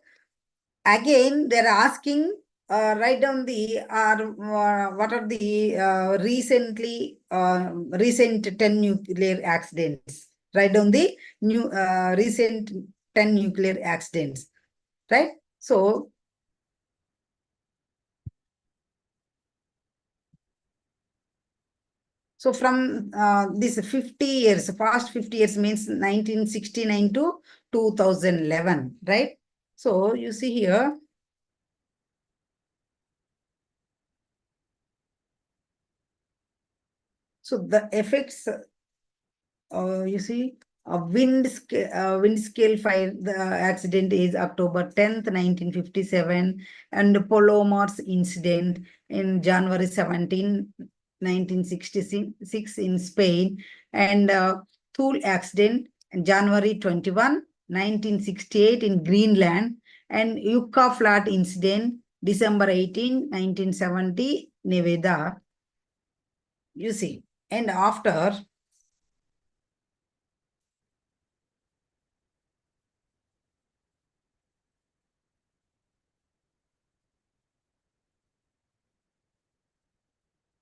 Again, they're asking, write down the, what are the recent 10 nuclear accidents. Write down the recent 10 nuclear accidents, right? So from this 50 years, past 50 years means 1969 to 2011, right? So you see here, so the effects, you see, a wind scale fire, the accident is October 10th, 1957, and the Palomars incident in January 17, 1966 in Spain, and Thule accident January 21, 1968 in Greenland, and Yucca Flat incident December 18, 1970, Nevada, you see. And after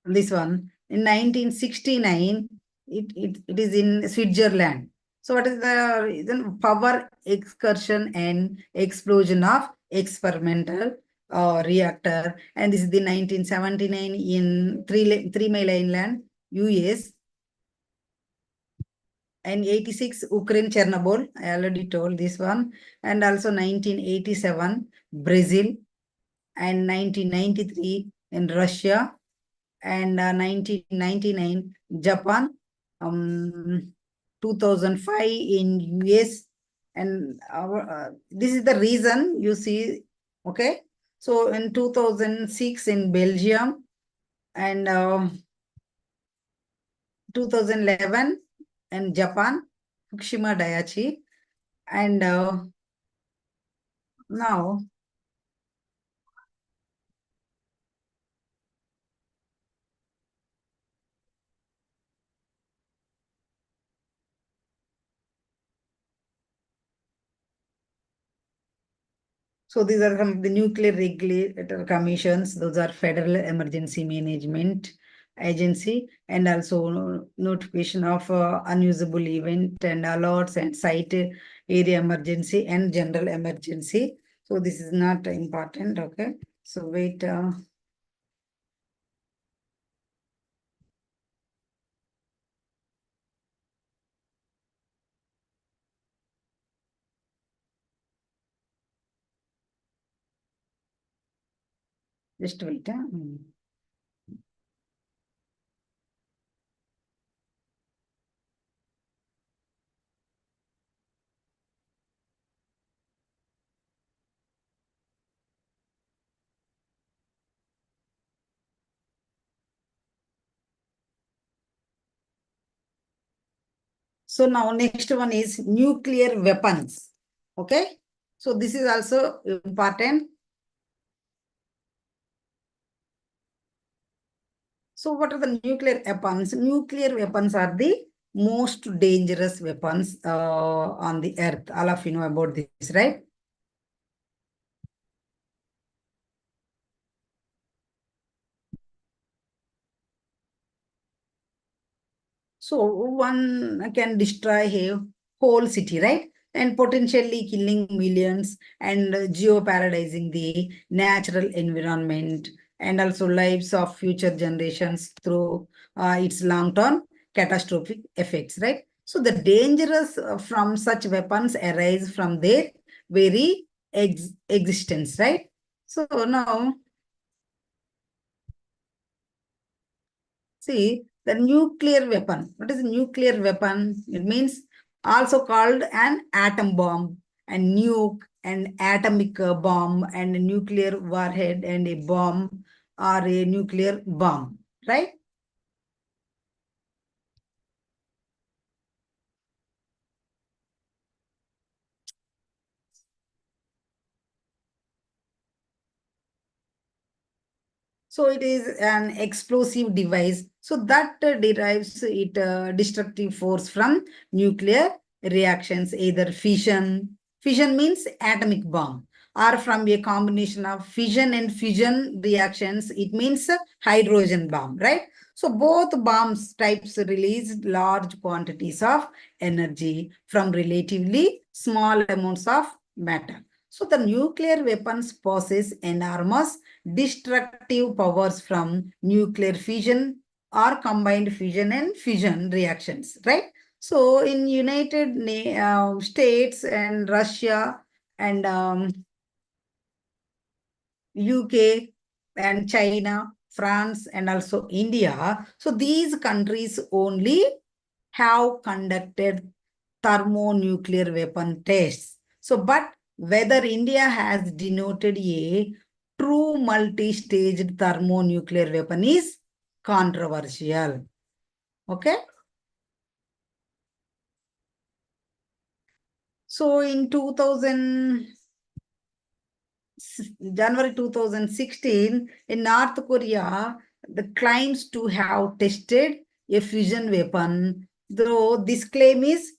this one, in 1969, it is in Switzerland. So what is the reason? Power excursion and explosion of experimental reactor. And this is the 1979 in Three Mile Island, US. And 86, Ukraine, Chernobyl. I already told this one. And also 1987, Brazil. And 1993 in Russia. And 1999 Japan, 2005 in US, and this is the reason you see, okay? So in 2006 in Belgium, and 2011 in Japan, Fukushima Daiichi, and now, so these are some of the nuclear regulator commissions. Those are Federal Emergency Management Agency, and also notification of unusable event and alerts and site area emergency and general emergency. So this is not important. Okay. So wait. Just wait. So now next one is nuclear weapons. Okay. So this is also important. So what are the nuclear weapons? Nuclear weapons are the most dangerous weapons on the earth. All of you know about this, right? So one can destroy a whole city, right? And potentially killing millions and geoparadising the natural environment and also lives of future generations through its long-term catastrophic effects, right? So the dangers from such weapons arise from their very existence, right? So now, see, the nuclear weapon. What is a nuclear weapon? It means also called an atom bomb and nuke and atomic bomb and a nuclear warhead and a bomb or a nuclear bomb, right? So it is an explosive device. So that derives it destructive force from nuclear reactions, either fission. Fission means atomic bomb, or from a combination of fission and fusion reactions. It means hydrogen bomb, right? So both bombs types release large quantities of energy from relatively small amounts of matter. So the nuclear weapons possess enormous destructive powers from nuclear fission or combined fission and fission reactions, right? So in United States and Russia and UK and China, France and also India. So these countries only have conducted thermonuclear weapon tests. So, but whether India has denoted a true multi-staged thermonuclear weapon is controversial. Okay. So in 2000, January 2016, in North Korea, the claims to have tested a fusion weapon, though this claim is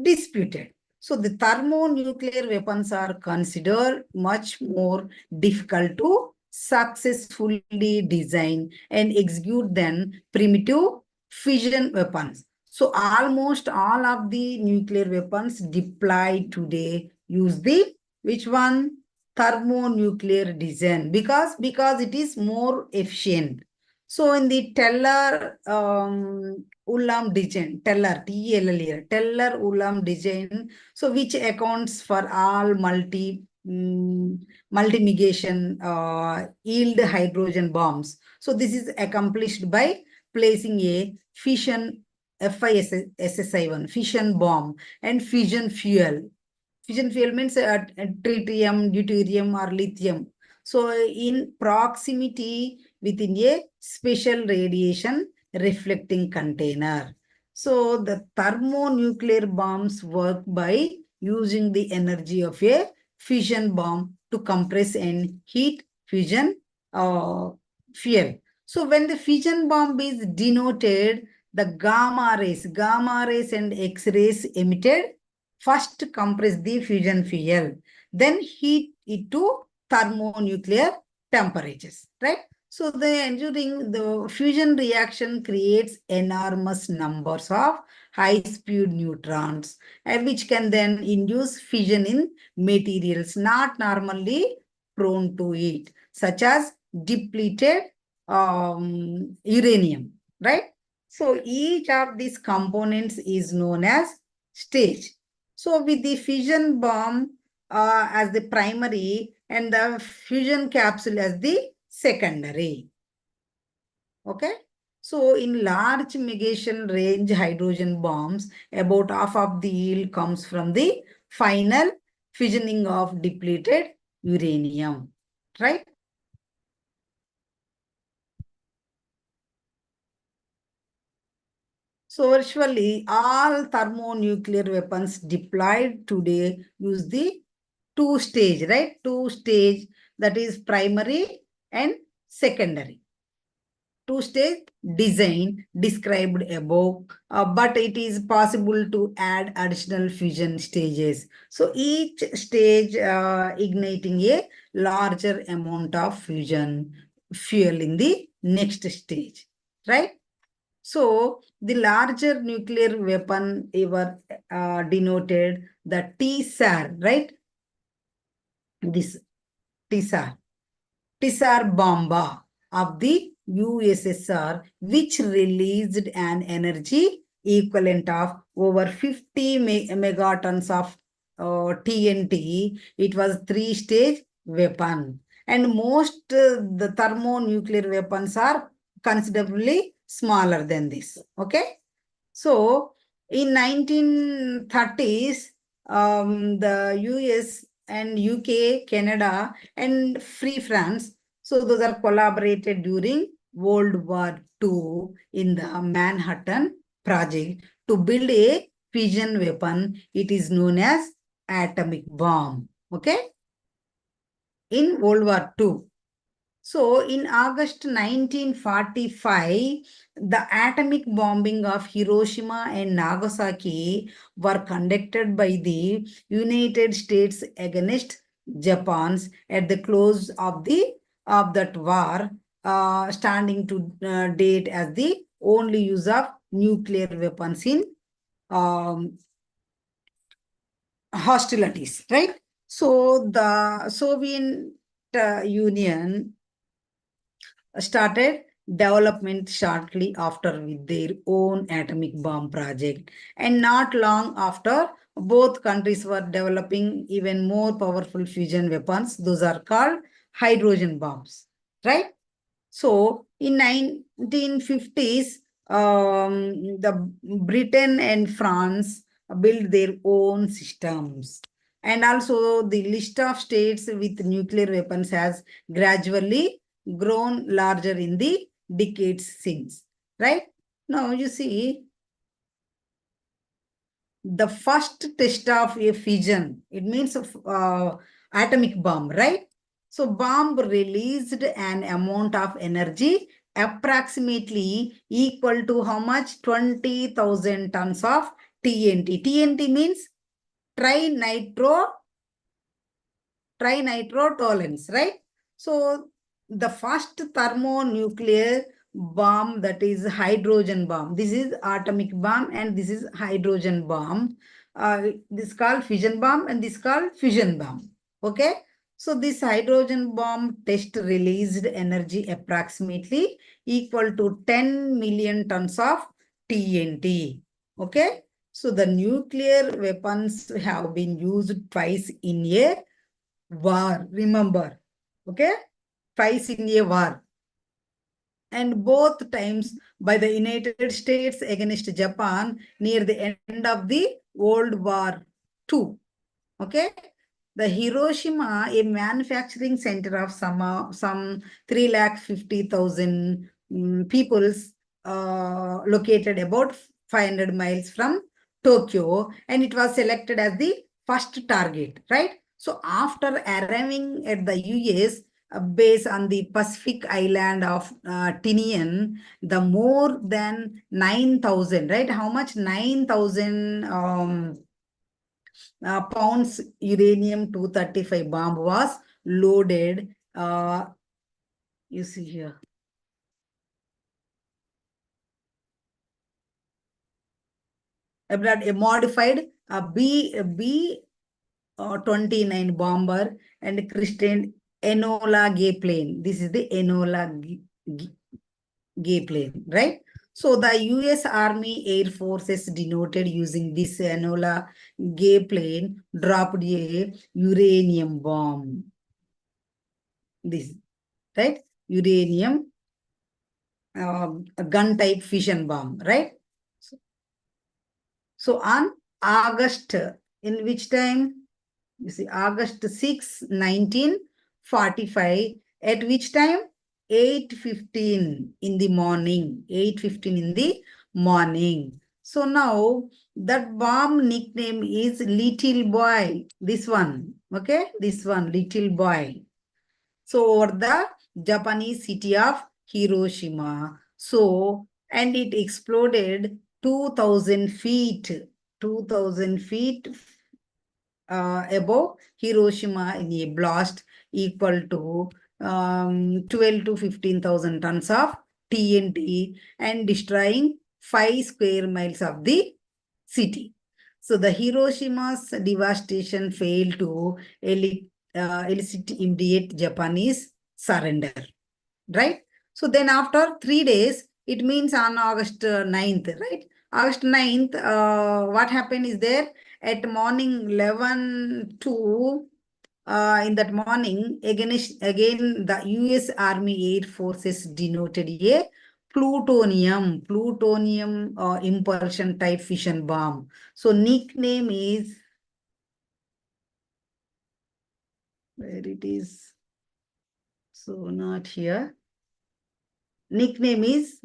disputed. So the thermonuclear weapons are considered much more difficult to successfully design and execute than primitive fission weapons. So almost all of the nuclear weapons deployed today use the which one? Thermonuclear design because it is more efficient. So in the Teller Ulam design, Teller TELLER, Teller Ulam design, so which accounts for all multimigation yield hydrogen bombs. So this is accomplished by placing a fission FISSI1 fission bomb and fission fuel. Fission fuel means tritium, deuterium, or lithium. So in proximity within a special radiation reflecting container. So the thermonuclear bombs work by using the energy of a fission bomb to compress and heat fission uh, fuel. So when the fission bomb is denoted, the gamma rays and X-rays emitted first compress the fusion fuel, then heat it to thermonuclear temperatures, right? So the ensuring the fusion reaction creates enormous numbers of high-speed neutrons, which can then induce fission in materials not normally prone to it, such as depleted uranium, right? So each of these components is known as stage. So with the fission bomb as the primary and the fusion capsule as the secondary. Okay. So in large megation range hydrogen bombs, about half of the yield comes from the final fissioning of depleted uranium. Right? So virtually all thermonuclear weapons deployed today use the two-stage, right? Two-stage, that is primary and secondary. Two-stage design described above, but it is possible to add additional fusion stages. So each stage igniting a larger amount of fusion fuel in the next stage, right? So the larger nuclear weapon ever denoted the TSAR, right? This TSAR. Tsar Bomba of the USSR, which released an energy equivalent of over 50 megatons of TNT. It was three-stage weapon. And most the thermonuclear weapons are considerably smaller than this. Okay. So in 1930s, the US and UK, Canada, and Free France, so those are collaborated during World War II in the Manhattan Project to build a fission weapon. It is known as atomic bomb. Okay, in World War II. So, in August 1945, the atomic bombing of Hiroshima and Nagasaki were conducted by the United States against Japan at the close of that war, standing to date as the only use of nuclear weapons in um, hostilities, right? So, the Soviet Union started development shortly after with their own atomic bomb project. And not long after, both countries were developing even more powerful fusion weapons. Those are called hydrogen bombs, right? So in 1950s, the Britain and France built their own systems. And also the list of states with nuclear weapons has gradually grown larger in the decades since, right? Now you see, the first test of a fission, it means atomic bomb, right? So bomb released an amount of energy approximately equal to how much? 20,000 tons of TNT. TNT means trinitro trinitrotoluenes, right? So the first thermonuclear bomb, that is hydrogen bomb. This is atomic bomb and this is hydrogen bomb. This is called fission bomb and this is called fusion bomb. Okay. So this hydrogen bomb test released energy approximately equal to 10 million tons of TNT. Okay. So the nuclear weapons have been used twice in a war, remember, okay? Twice in a war. And both times by the United States against Japan near the end of the World War II, okay? The Hiroshima, a manufacturing center of some 350,000 peoples, located about 500 miles from Tokyo, and it was selected as the first target, right? So after arriving at the US base on the Pacific island of Tinian, the more than 9,000, right? How much? 9,000 pounds uranium-235 bomb was loaded. You see here. A modified B-29 bomber and christened Enola Gay plane. This is the Enola Gay plane, right? So the US Army Air Forces denoted using this Enola Gay plane dropped a uranium bomb. This, right? Uranium a gun type fission bomb, right? So on August, in which time? You see, August 6, 1945, at which time? 8:15 in the morning. 8:15 in the morning. So now that bomb nickname is Little Boy. This one, okay? This one, Little Boy. So over the Japanese city of Hiroshima. So, and it exploded 2,000 feet, 2,000 feet above Hiroshima in a blast equal to 12 to 15,000 tons of TNT and destroying 5 square miles of the city. So the Hiroshima's devastation failed to elicit immediate Japanese surrender, right? So then after 3 days, it means on August 9th, right? August 9th, what happened is there at morning 11 to in that morning, again the US Army Air Forces denoted a plutonium impulsion type fission bomb. So nickname is, where it is, so not here. Nickname is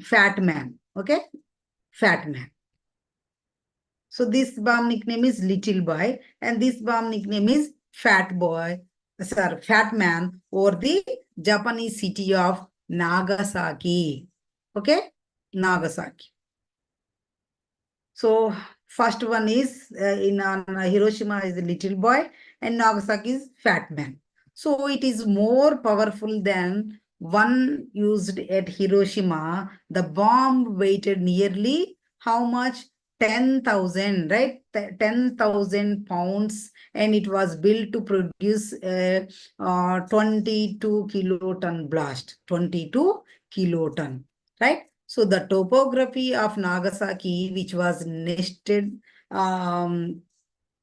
Fat Man, okay? Fat Man. So this bomb nickname is Little Boy, and this bomb nickname is Fat Boy, sorry, Fat Man, over the Japanese city of Nagasaki. Okay? Nagasaki. So first one is in Hiroshima is the Little Boy, and Nagasaki is Fat Man. So it is more powerful than one used at Hiroshima. The bomb weighted nearly how much? 10,000, right? 10,000 pounds, and it was built to produce a 22 kiloton blast. 22 kiloton, right? So the topography of Nagasaki, which was nestled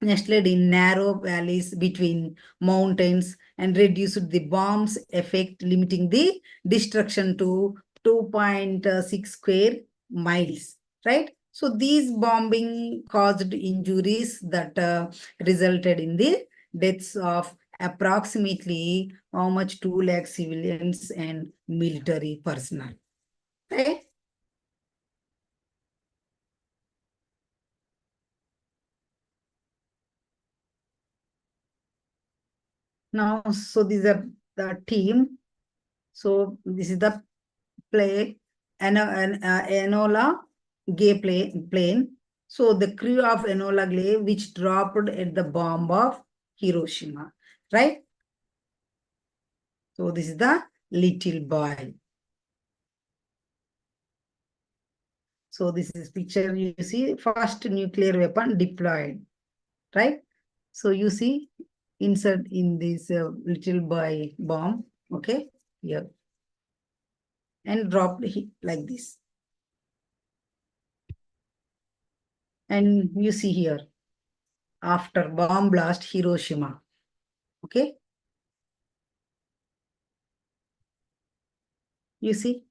in narrow valleys between mountains, and reduced the bomb's effect, limiting the destruction to 2.6 square miles, right? So these bombing caused injuries that resulted in the deaths of approximately how much 2 lakh civilians and military personnel, right? Now, so these are the team. So this is the play, Enola Gay plane. So the crew of Enola Gay, which dropped at the bomb of Hiroshima, right? So this is the little boy. So this is picture, you see, first nuclear weapon deployed, right? So you see, insert in this little boy bomb, okay, here, and dropped like this. And you see here, after bomb blast, Hiroshima, okay? You see,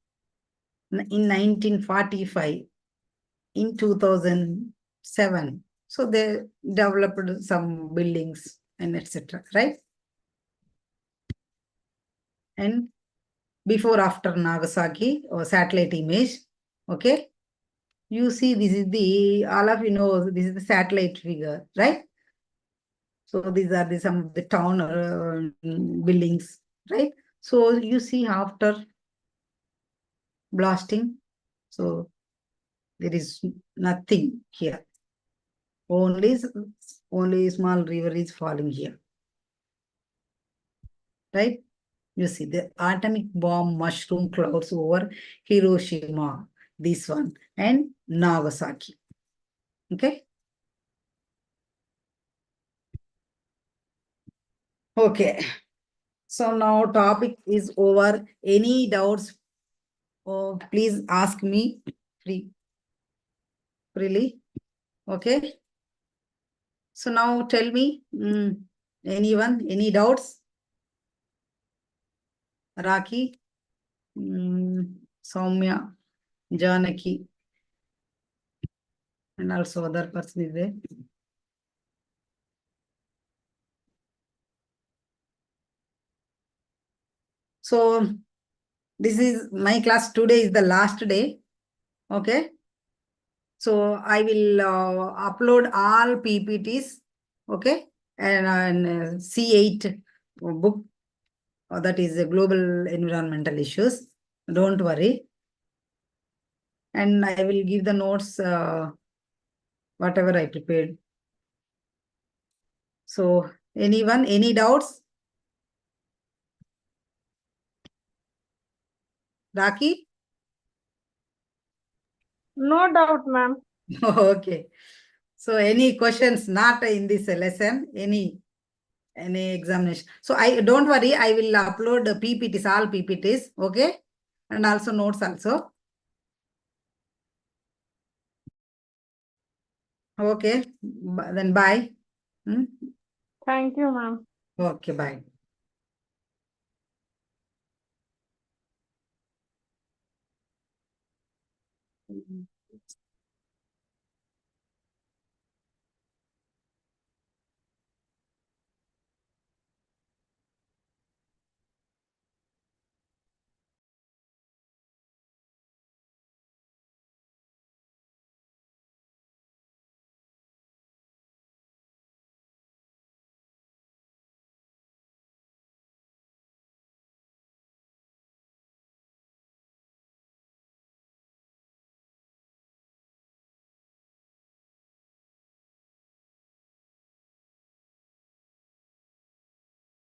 in 1945, in 2007, so they developed some buildings and etc., right? And before after Nagasaki or satellite image, okay? You see, this is the, all of you know, this is the satellite figure, right? So these are some of the town buildings, right? So you see after blasting, so there is nothing here. Only small river is falling here, right? You see the atomic bomb mushroom clouds over Hiroshima, this one, and Nagasaki. Okay. Okay. So now topic is over. Any doubts? Oh, please ask me freely. Okay. So now tell me, anyone, any doubts? Raki, Soumya, Janaki, and also other person is there. So this is my class today is the last day. Okay. So I will upload all PPTs. Okay. And C8 book, that is global environmental issues. Don't worry. And I will give the notes, whatever I prepared. So anyone, any doubts? Raki? No doubt, ma'am. Okay. So any questions not in this lesson? Any examination? So I don't worry, I will upload the PPTs, all PPTs, okay? And also notes also. Okay, then bye. Thank you, ma'am. Okay, bye.